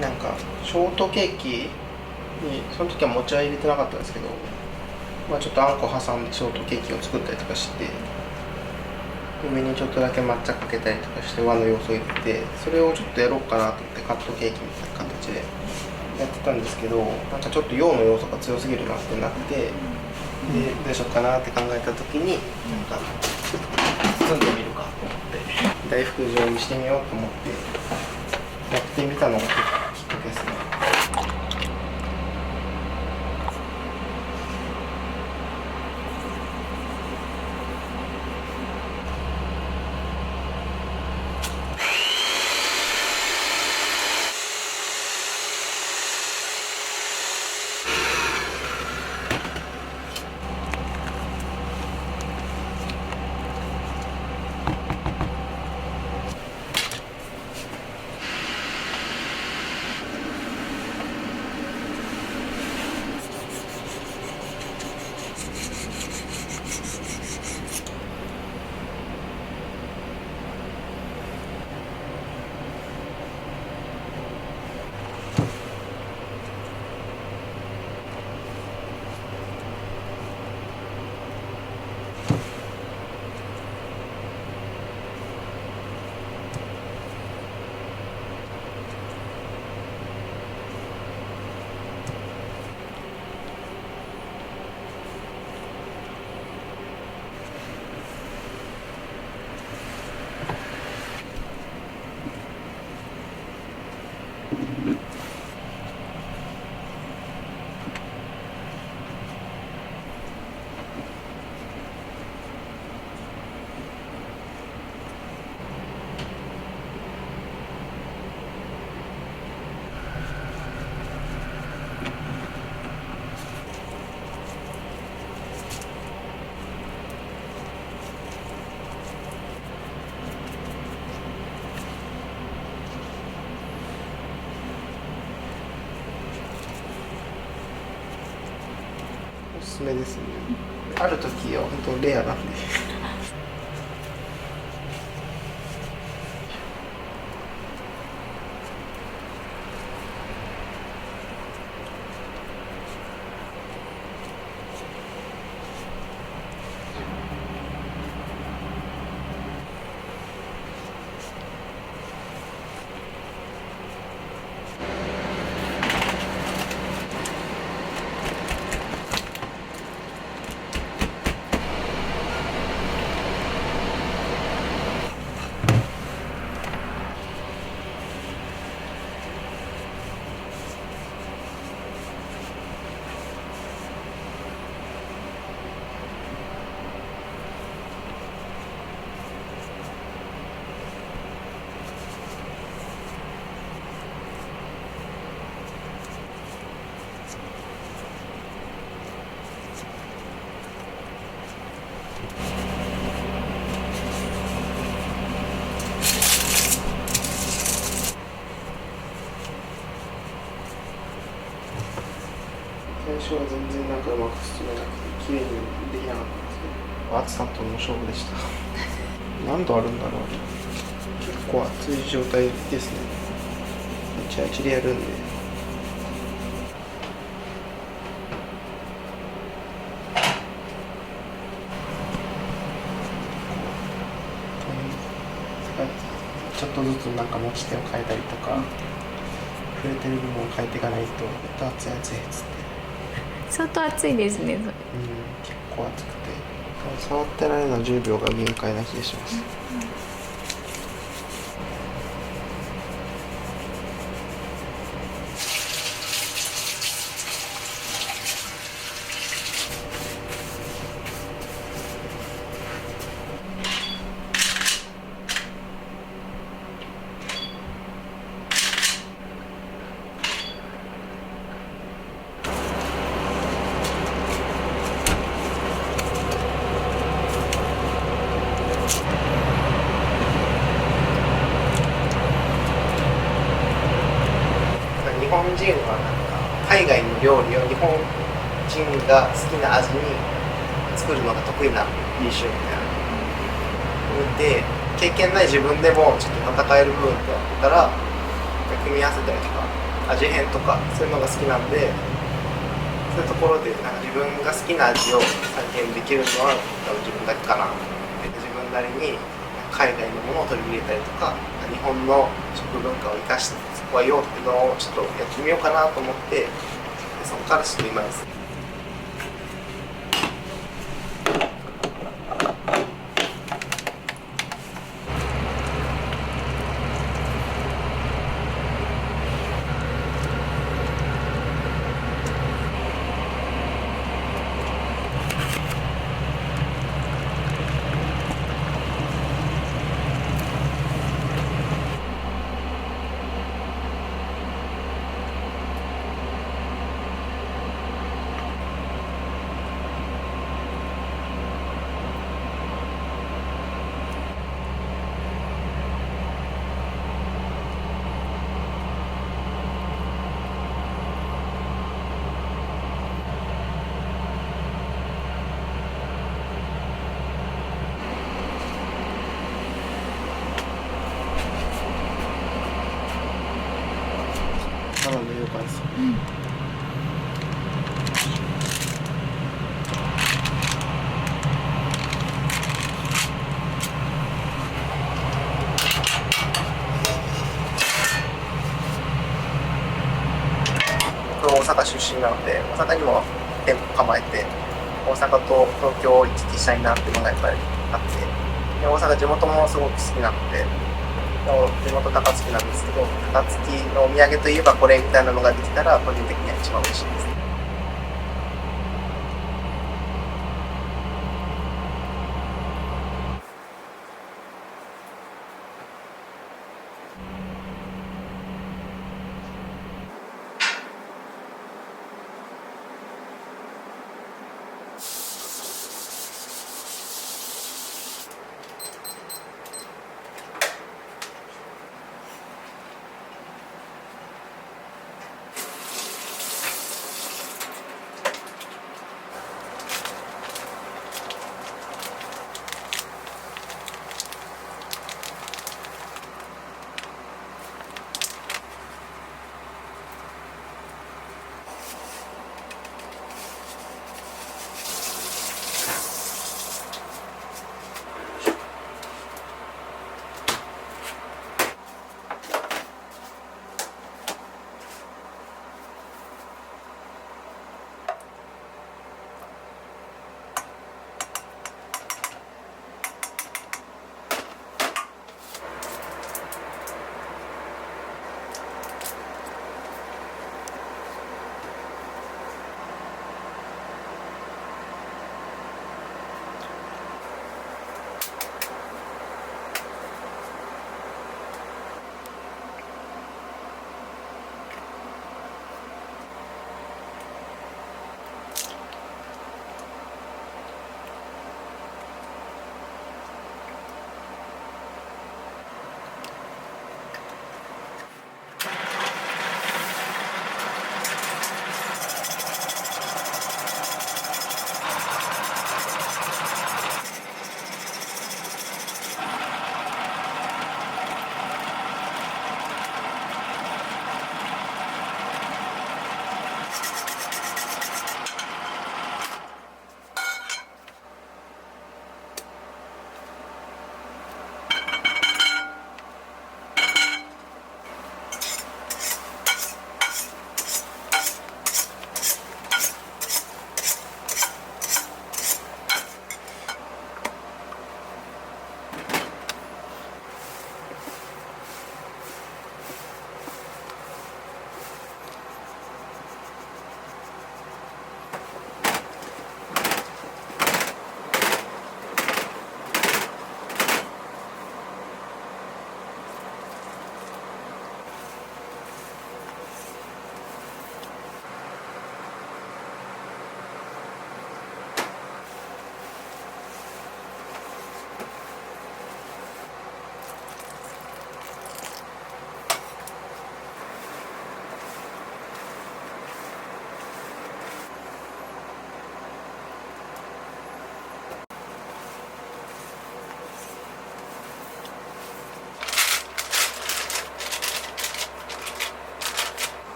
なんかショートケーキにその時は餅は入れてなかったんですけど、まあ、ちょっとあんこ挟んでショートケーキを作ったりとかして、上にちょっとだけ抹茶かけたりとかして和の要素を入れて、それをちょっとやろうかなと思ってカットケーキみたいな形でやってたんですけど、なんかちょっと洋の要素が強すぎるなってなって、でどうしようかなって考えた時になんか包んでみるかと思って大福状にしてみようと思ってやってみたのがきっかけですね。すめですね。ある時は本当レアなんで。最初は全然なんかうまく進めなくて綺麗にできなかったんですけど、暑さとの勝負でした。何度あるんだろう。結構暑い状態ですね。1日でやるんで。ちょっとずつなんか持ち手を変えたりとか、触れてる部分を変えていかないと、熱い熱いっつって。相当暑いですね、それ。結構暑くて、触ってられるのは10秒が限界な気がします。日本人はなんか海外の料理を日本人が好きな味に作るのが得意な印象みたいなので、経験ない自分でもちょっと戦える部分ってあったら組み合わせたりとか味変とかそういうのが好きなんで、そういうところでなんか自分が好きな味を再現できるのは多分自分だけかな。自分なりに海外のものを取り入れたりとか、日本の食文化を生かしてそこはよっていうのをちょっとやってみようかなと思って、そこからちょっと今です。ただの妖怪です。僕大阪出身なので、大阪にも店舗構えて、大阪と東京を行き来したいなっていうのがやっぱりあって、で大阪地元もすごく好きなので、地元高槻なんですけど、高槻のお土産といえばこれみたいなのができたら個人的には一番嬉しいです。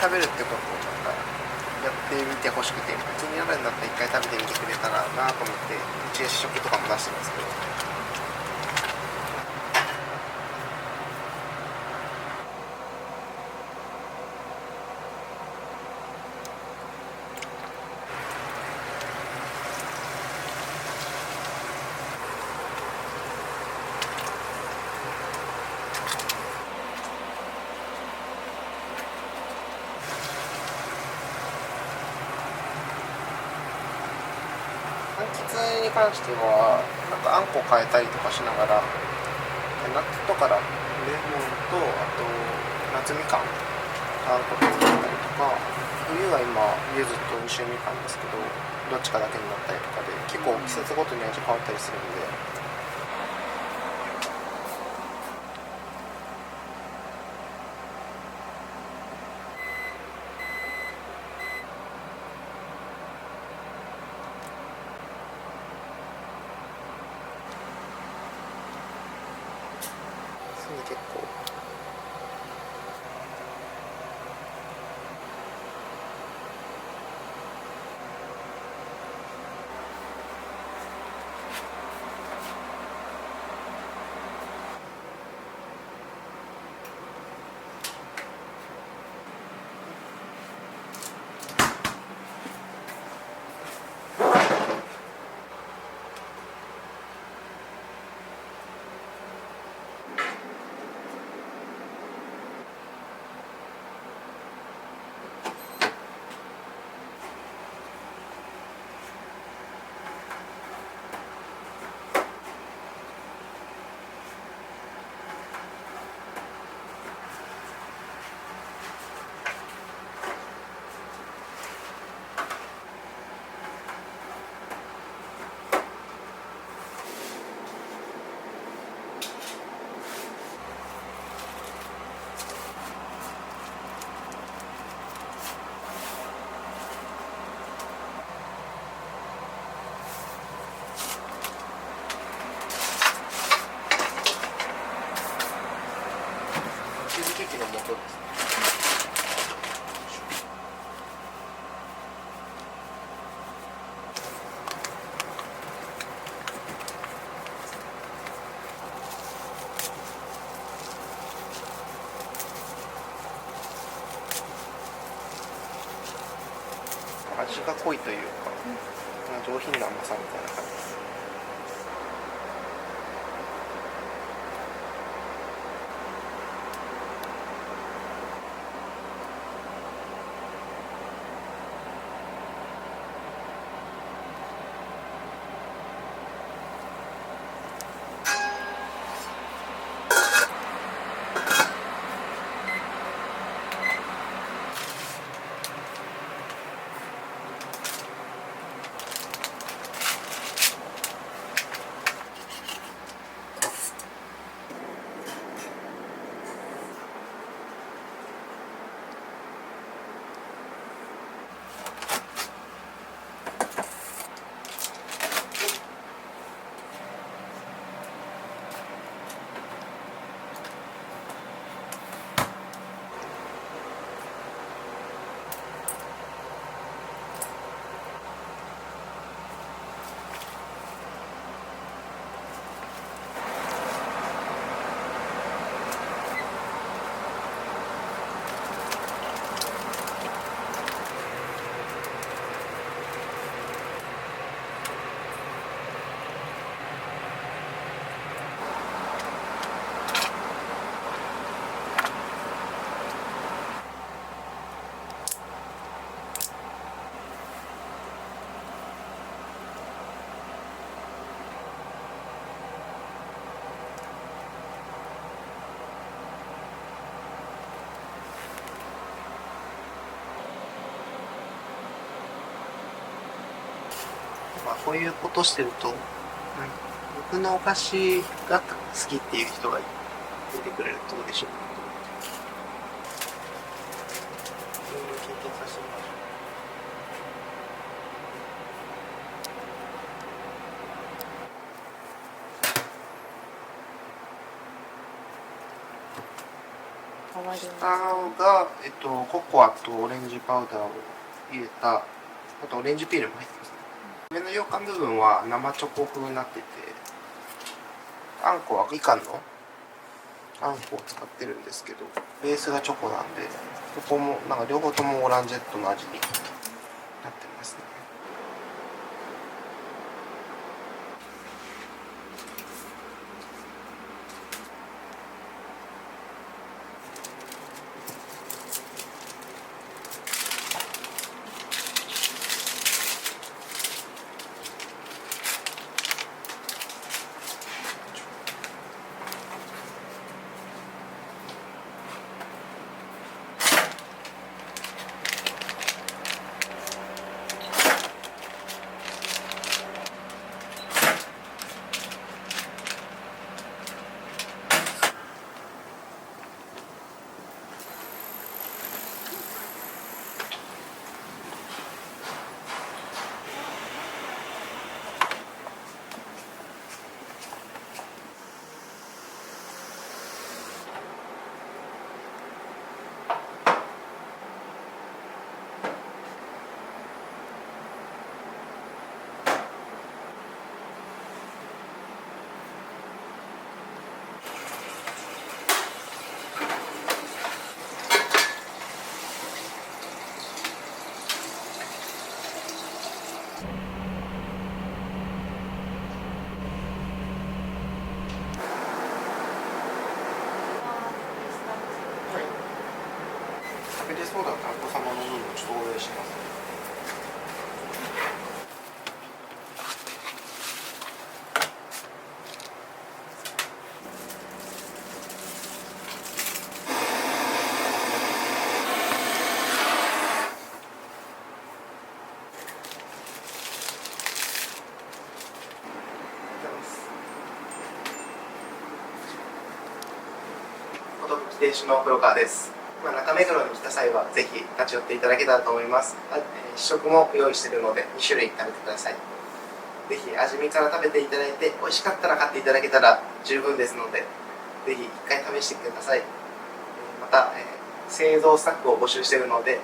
食べるってことをなんかやってみてほしくて、気になるんだったら一回食べてみてくれたらなと思って、うちで試食とかも出してますけど。柑橘に関しては、なんかあんこ変えたりとかしながら、夏とからレモンと、あと夏みかん、あんこと作ったりとか、冬は今、柚子と温州みかんですけど、どっちかだけになったりとかで、結構季節ごとに味変わったりするんで。結構チーズケーキの素です。味が濃いというか、上品な甘さみたいな感じです。こういうことしてると、僕のお菓子が好きっていう人が出てくれると嬉しいなと思って。経験させてもらいましょう。変わり下ますか？が、ココアとオレンジパウダーを入れた、あとオレンジピールも入ってますね。上の羊羹部分は生チョコ風になってて、あんこはみかんのあんこを使ってるんですけど、ベースがチョコなんで、そこもなんか両方ともオランジェットの味になってますね。食べれそうだったらお子様の分もちょっとお願いします。寿亭主の黒川です。中目黒に来た際はぜひ立ち寄っていただけたらと思います。試食も用意しているので2種類食べてください。ぜひ味見から食べていただいて美味しかったら買っていただけたら十分ですので、ぜひ1回試してください。また、製造スタッフを募集しているので、よ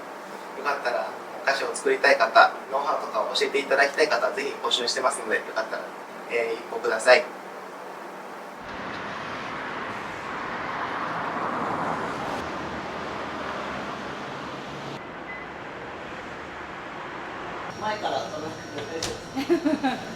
かったらお菓子を作りたい方、ノウハウとかを教えていただきたい方、ぜひ募集してますので、よかったら、一報ください。前から撮らなくて大丈夫。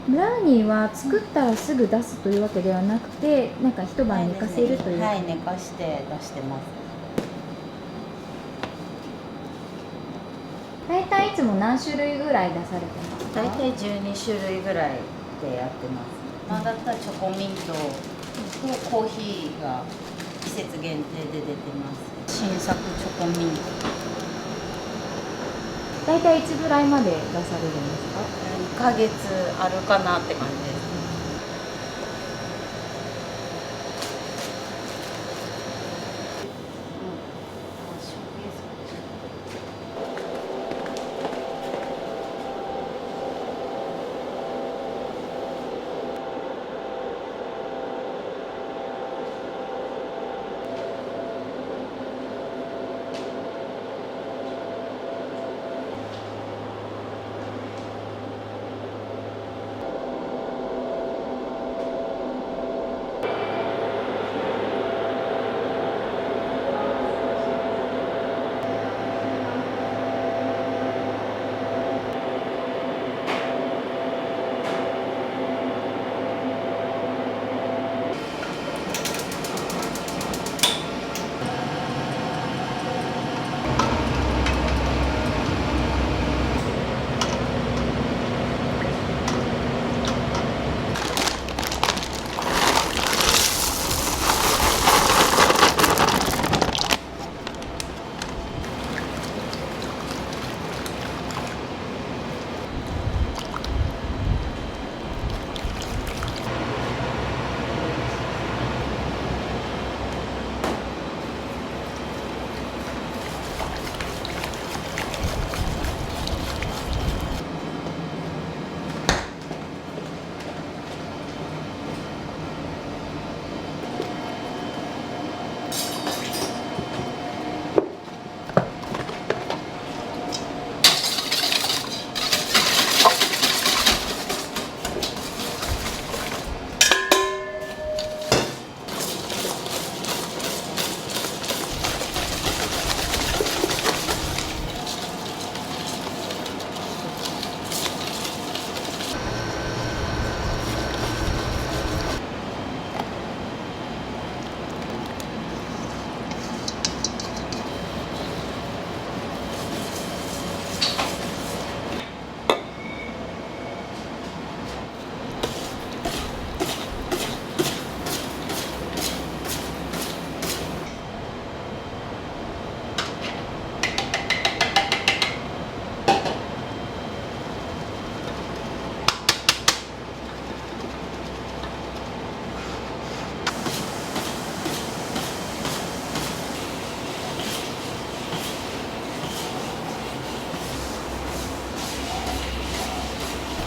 ブラウニーは作ったらすぐ出すというわけではなくて、なんか一晩寝かせるという。はい、寝かして出してます。大体いつも何種類ぐらい出されてますか？大体12種類ぐらいでやってます。まあだったらチョコミントとコーヒーが季節限定で出てます。新作チョコミント。大体いつぐらいまで出されるんですか？2ヶ月あるかなって感じです。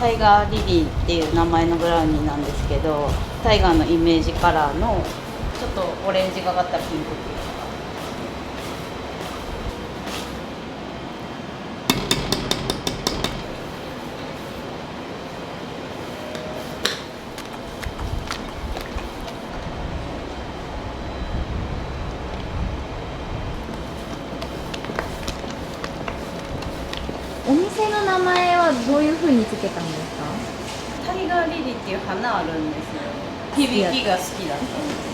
タイガーリリーっていう名前のブラウニーなんですけど、タイガーのイメージカラーのちょっとオレンジがかったピンクっていうのが。お店の名前はどういう風につけたんですか？タイガーリリーっていう花あるんですよ。響きが好きだったんです。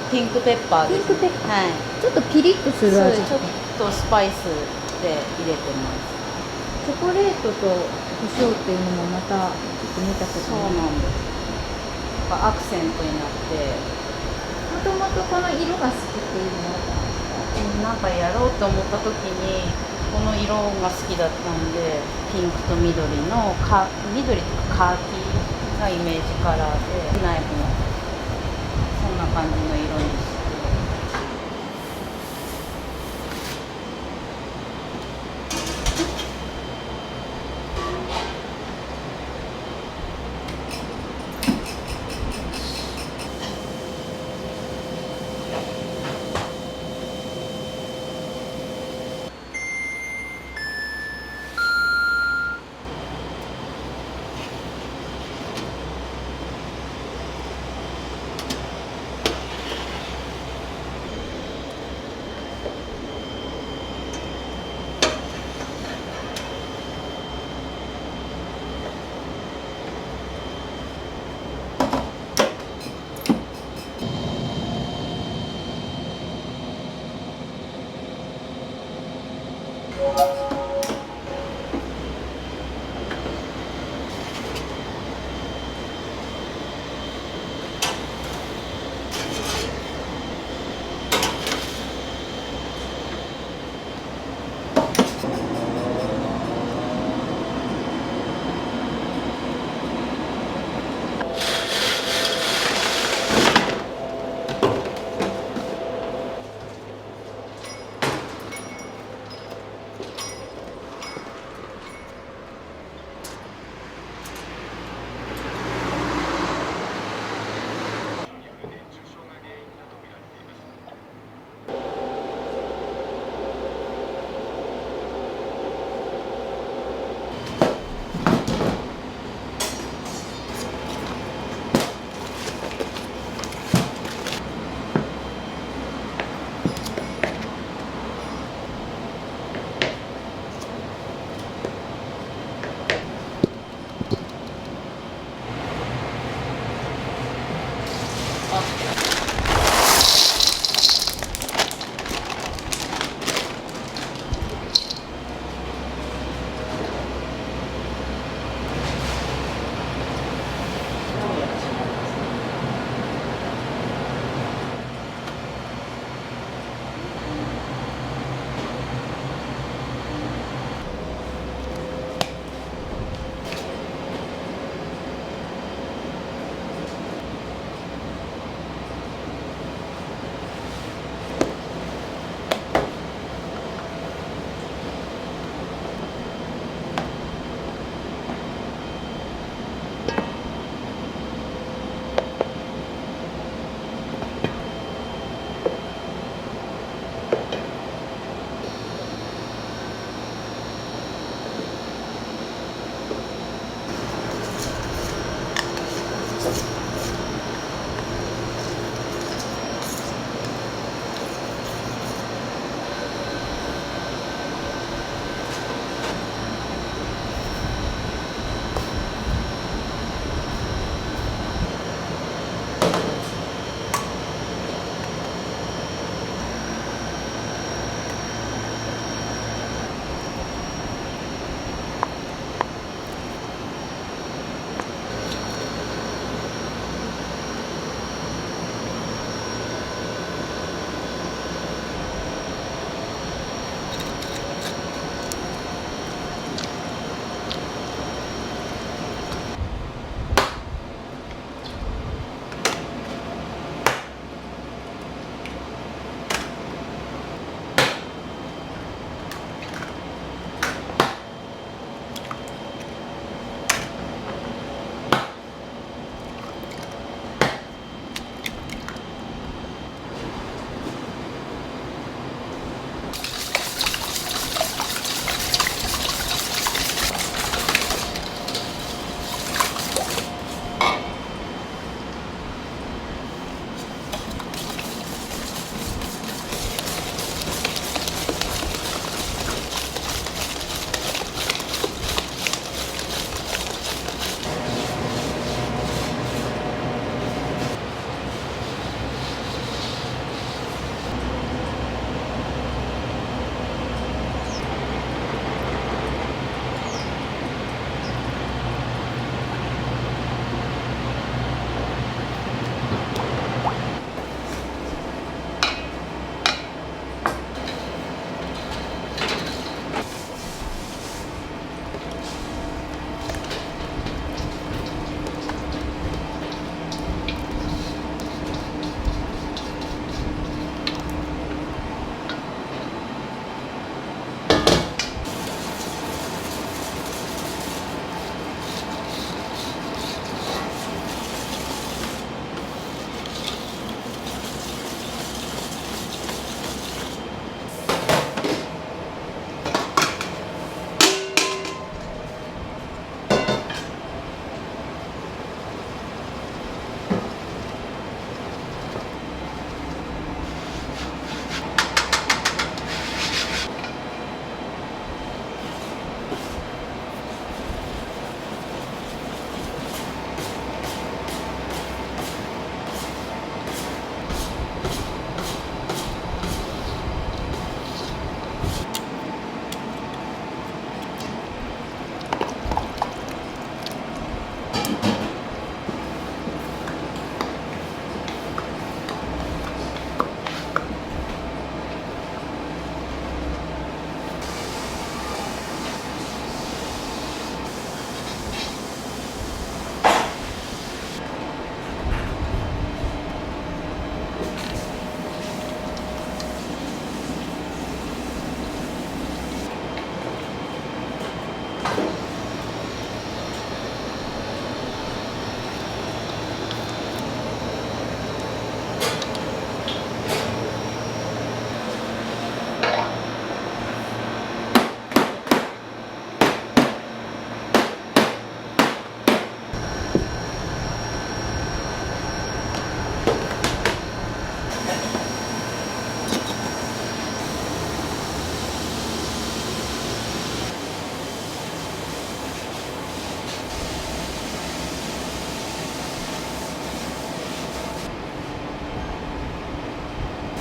ピンクペッパーです。ピンクペッパー、はい。ちょっとピリッとする味。ちょっとスパイスで入れてます。チョコレートと胡椒っていうのもまたちょっと見たことそうなんです。アクセントになって。もともとこの色が好きっていうのはなんかやろうと思った時にこの色が好きだったんで、ピンクと緑の緑とかカーキがイメージカラーで、ナイフもそんな感じの色にして。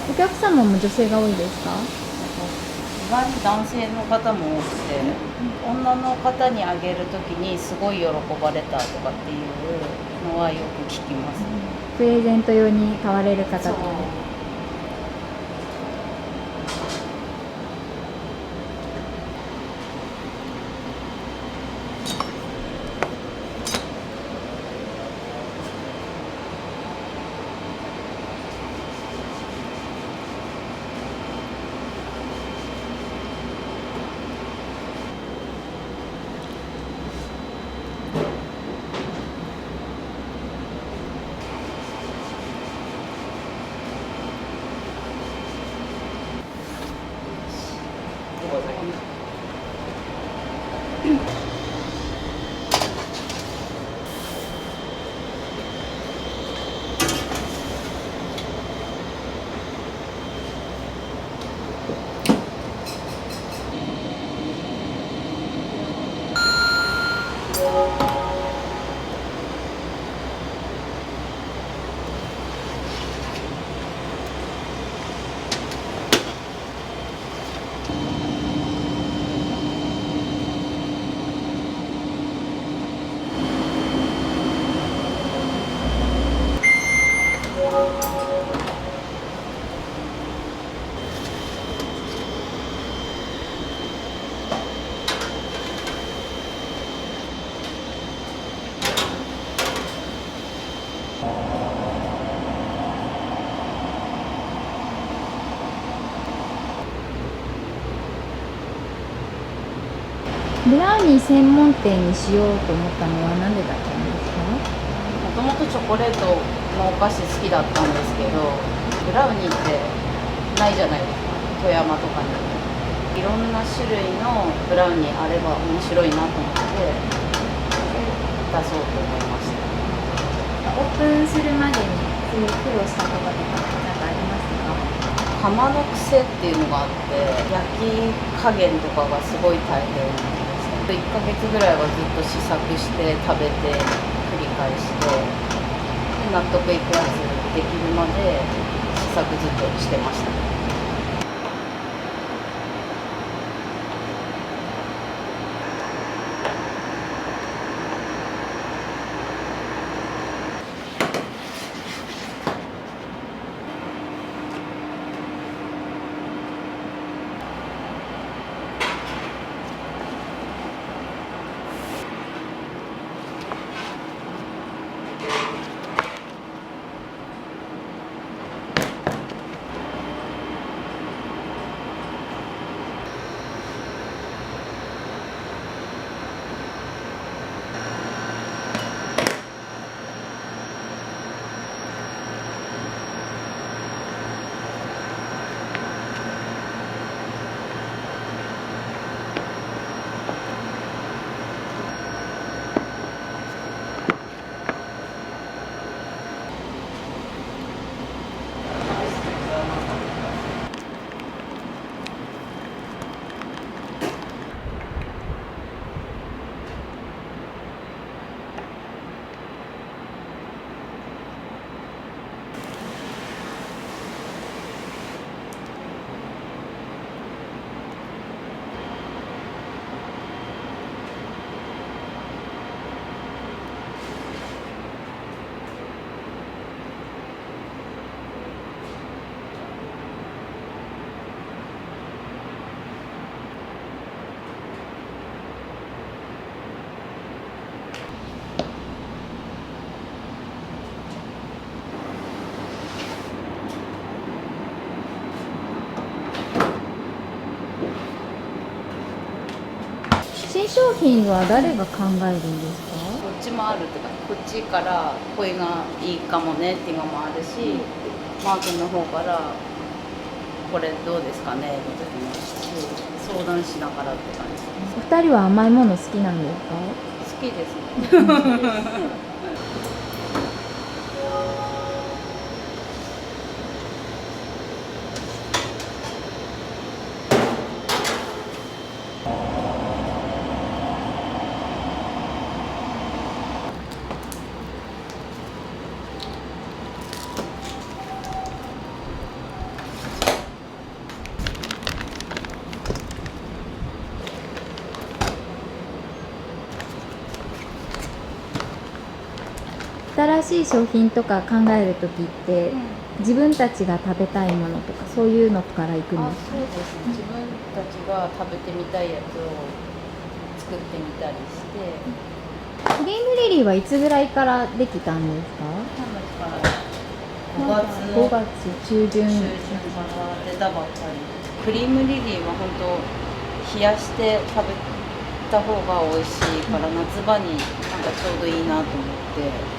お客様も女性が多いですか？意外に男性の方も多くて、女の方にあげるときにすごい喜ばれたとかっていうのはよく聞きます。プレゼント用に買われる方と。ブラウニー専門店にしようと思ったのは何でだったんですか？もともとチョコレートのお菓子好きだったんですけど、ブラウニーってないじゃないですか、富山とかに。いろんな種類のブラウニーあれば面白いなと思って出そうと思いました。オープンするまでにすごい苦労したこととか何かありますか？釜の癖っていうのがあって、焼き加減とかがすごい大変ですね。1ヶ月ぐらいはずっと試作して食べて繰り返して、で納得いくやつできるまで試作ずっとしてました。新商品は誰が考えるんですか？こっちもあるってか、こっちからこれがいいかもねっていうのもあるし、マー君の方からこれどうですかねって時もあるし、相談しながらって感じです。お二人は甘いもの好きなんですか？好きですね。しい商品とか考える時って、自分たちが食べたいものとかそういうのからいくんですか？そうですね、自分たちが食べてみたいやつを作ってみたりして。クリームリリーはいつぐらいからできたんですか？5月中旬から出たばっかり。クリームリリーは本当冷やして食べた方が美味しいから、夏場になんかちょうどいいなと思って。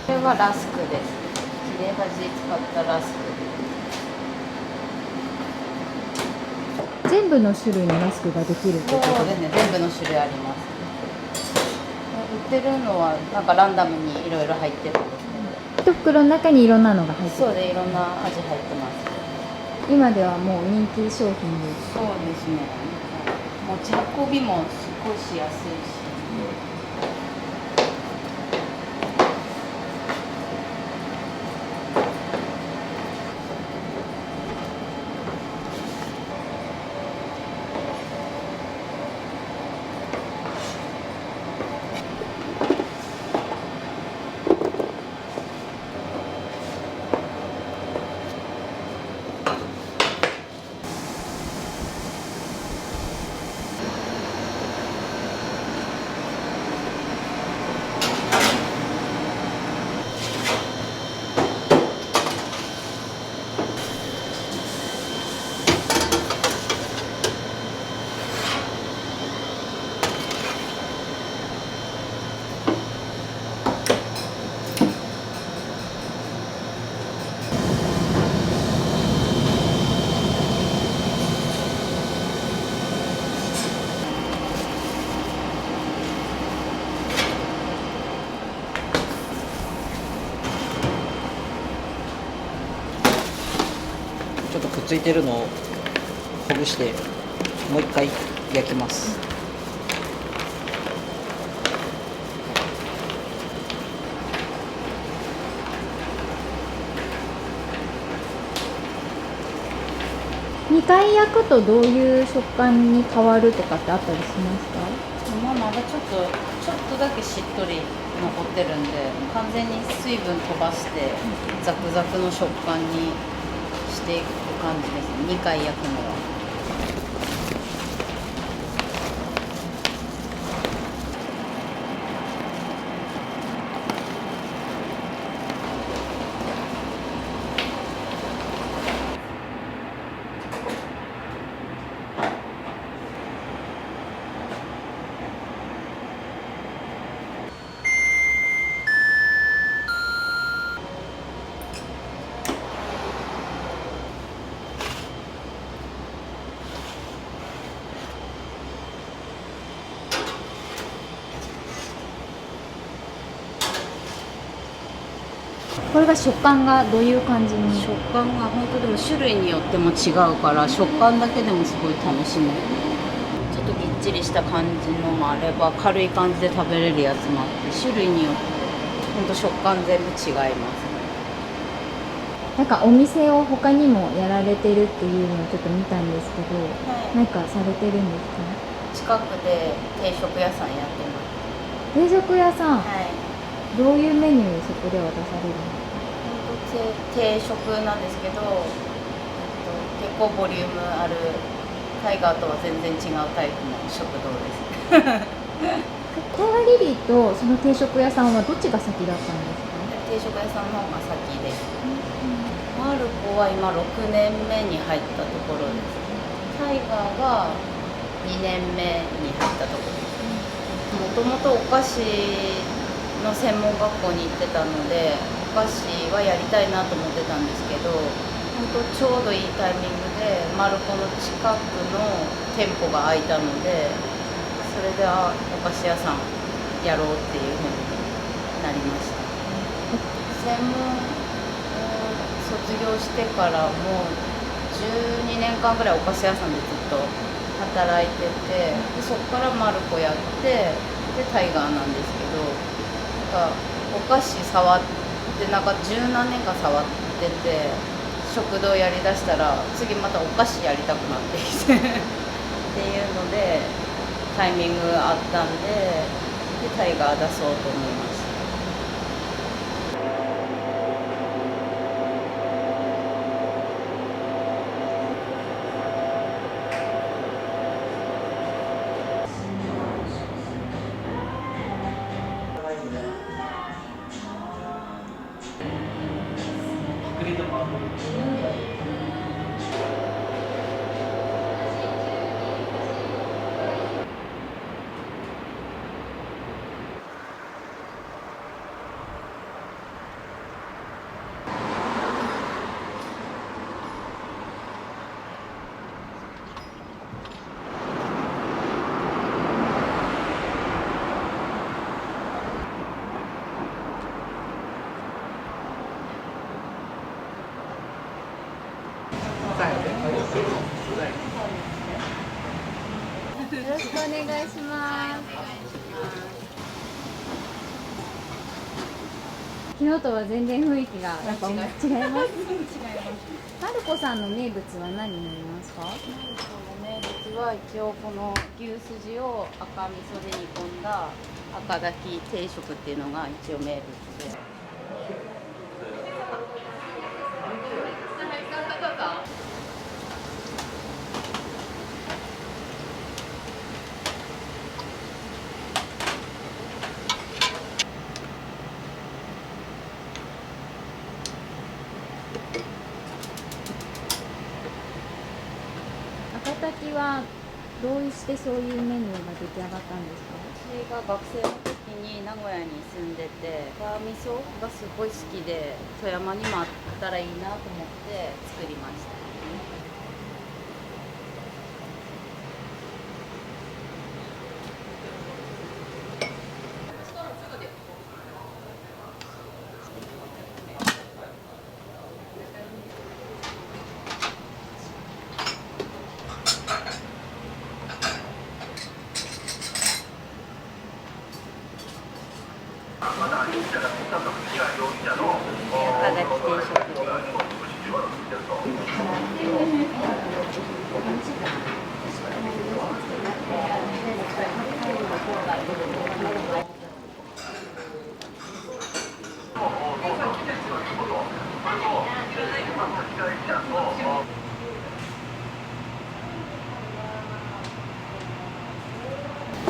これはラスクです。切れ端使ったラスク。全部の種類のラスクができるってことそうですね、全部の種類あります。売ってるのはなんかランダムにいろいろ入ってるんですけど。一袋の中にいろんなのが入ってる。そうで、いろんな味入ってます。今ではもう人気商品です。そうですね。持ち運びもすごいしやすいし。ちょっとくっついてるのをほぐしてもう一回焼きます。2回焼くとどういう食感に変わるとかってあったりしますか？そのままだちょっとだけしっとり残ってるんで、完全に水分飛ばしてザクザクの食感にしていく感じですね。2回焼くのは。これが食感がどういう感じに？食感が本当でも種類によっても違うから食感だけでもすごい楽しめる。ちょっとぎっちりした感じのもあれば軽い感じで食べれるやつもあって種類によって本当食感全部違いますね。なんかお店を他にもやられてるっていうのをちょっと見たんですけど、何かされてるんですか？近くで定食屋さんやってます。定食屋さん、はい、どういうメニューそこでは出されるの？定食なんですけど、結構ボリュームあるタイガーとは全然違うタイプの食堂です。タイガーリリーとその定食屋さんはどっちが先だったんですか？定食屋さんの方が先です。マルコは今6年目に入ったところです。タイガーが2年目に入ったところです。もともとお菓子の専門学校に行ってたのでお菓子はやりたいなと思ってたんですけど、本当ちょうどいいタイミングでマルコの近くの店舗が開いたので、それでお菓子屋さんやろうっていうふうになりました。専門卒業してからもう12年間ぐらいお菓子屋さんでずっと働いてて、でそこからマルコやってでタイガーなんですけど、なんかお菓子触ってなんか十何年間触ってて食堂やりだしたら次またお菓子やりたくなってきてっていうのでタイミングあったんでタイガー出そうと思いました。よろしくお願いします。昨日とは全然雰囲気がやっぱ違います。マルコさんの名物は何になりますか？マルコの名物は一応この牛すじを赤味噌で煮込んだ赤炊き定食っていうのが一応名物で。赤炊きはどうしてそういうメニューが出来上がったんですか？私が学生の時に名古屋に住んでて赤味噌がすごい好きで富山にもあったらいいなと思って作りました。赤炊き定食です。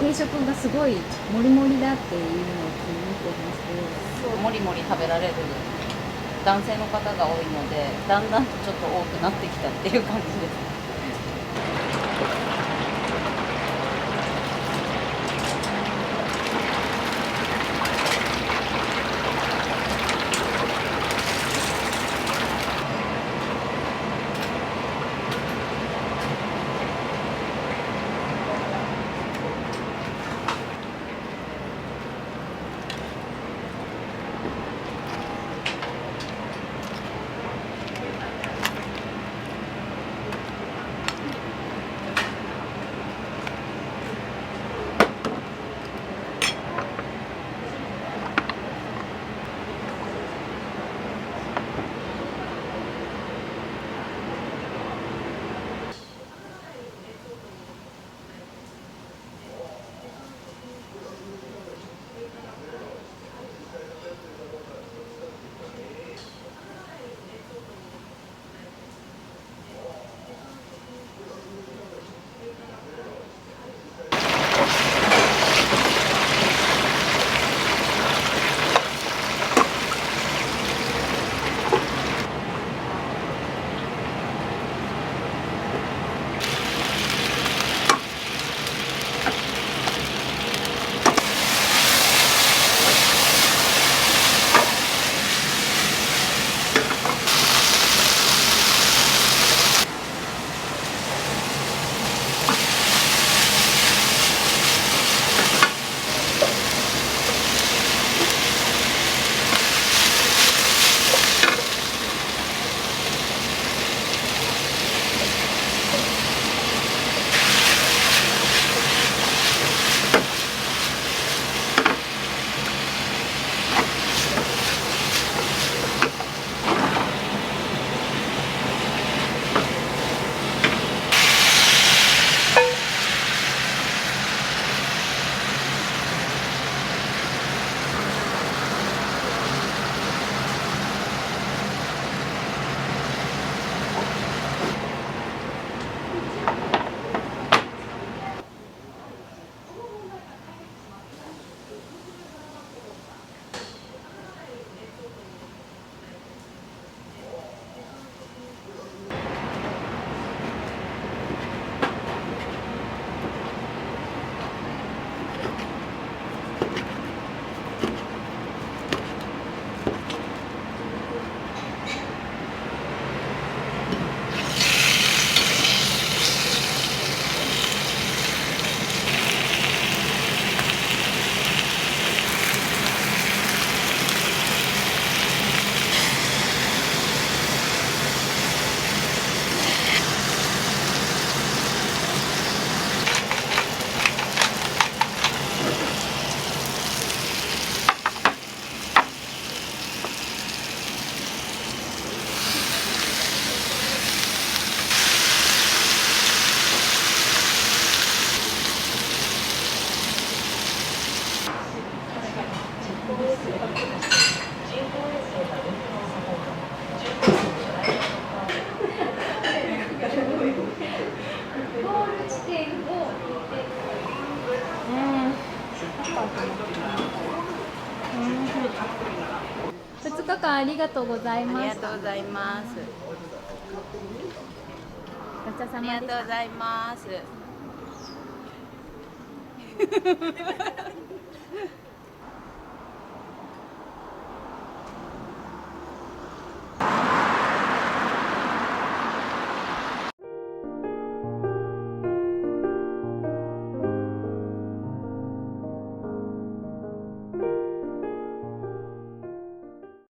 定食がすごいもりもりだっていうのを聞いてますけど、もりもり食べられる男性の方が多いので、だんだんとちょっと多くなってきたっていう感じです。2日間ありがとうございました。ありがとうございます。ごちそうさありまでした。がとうございます。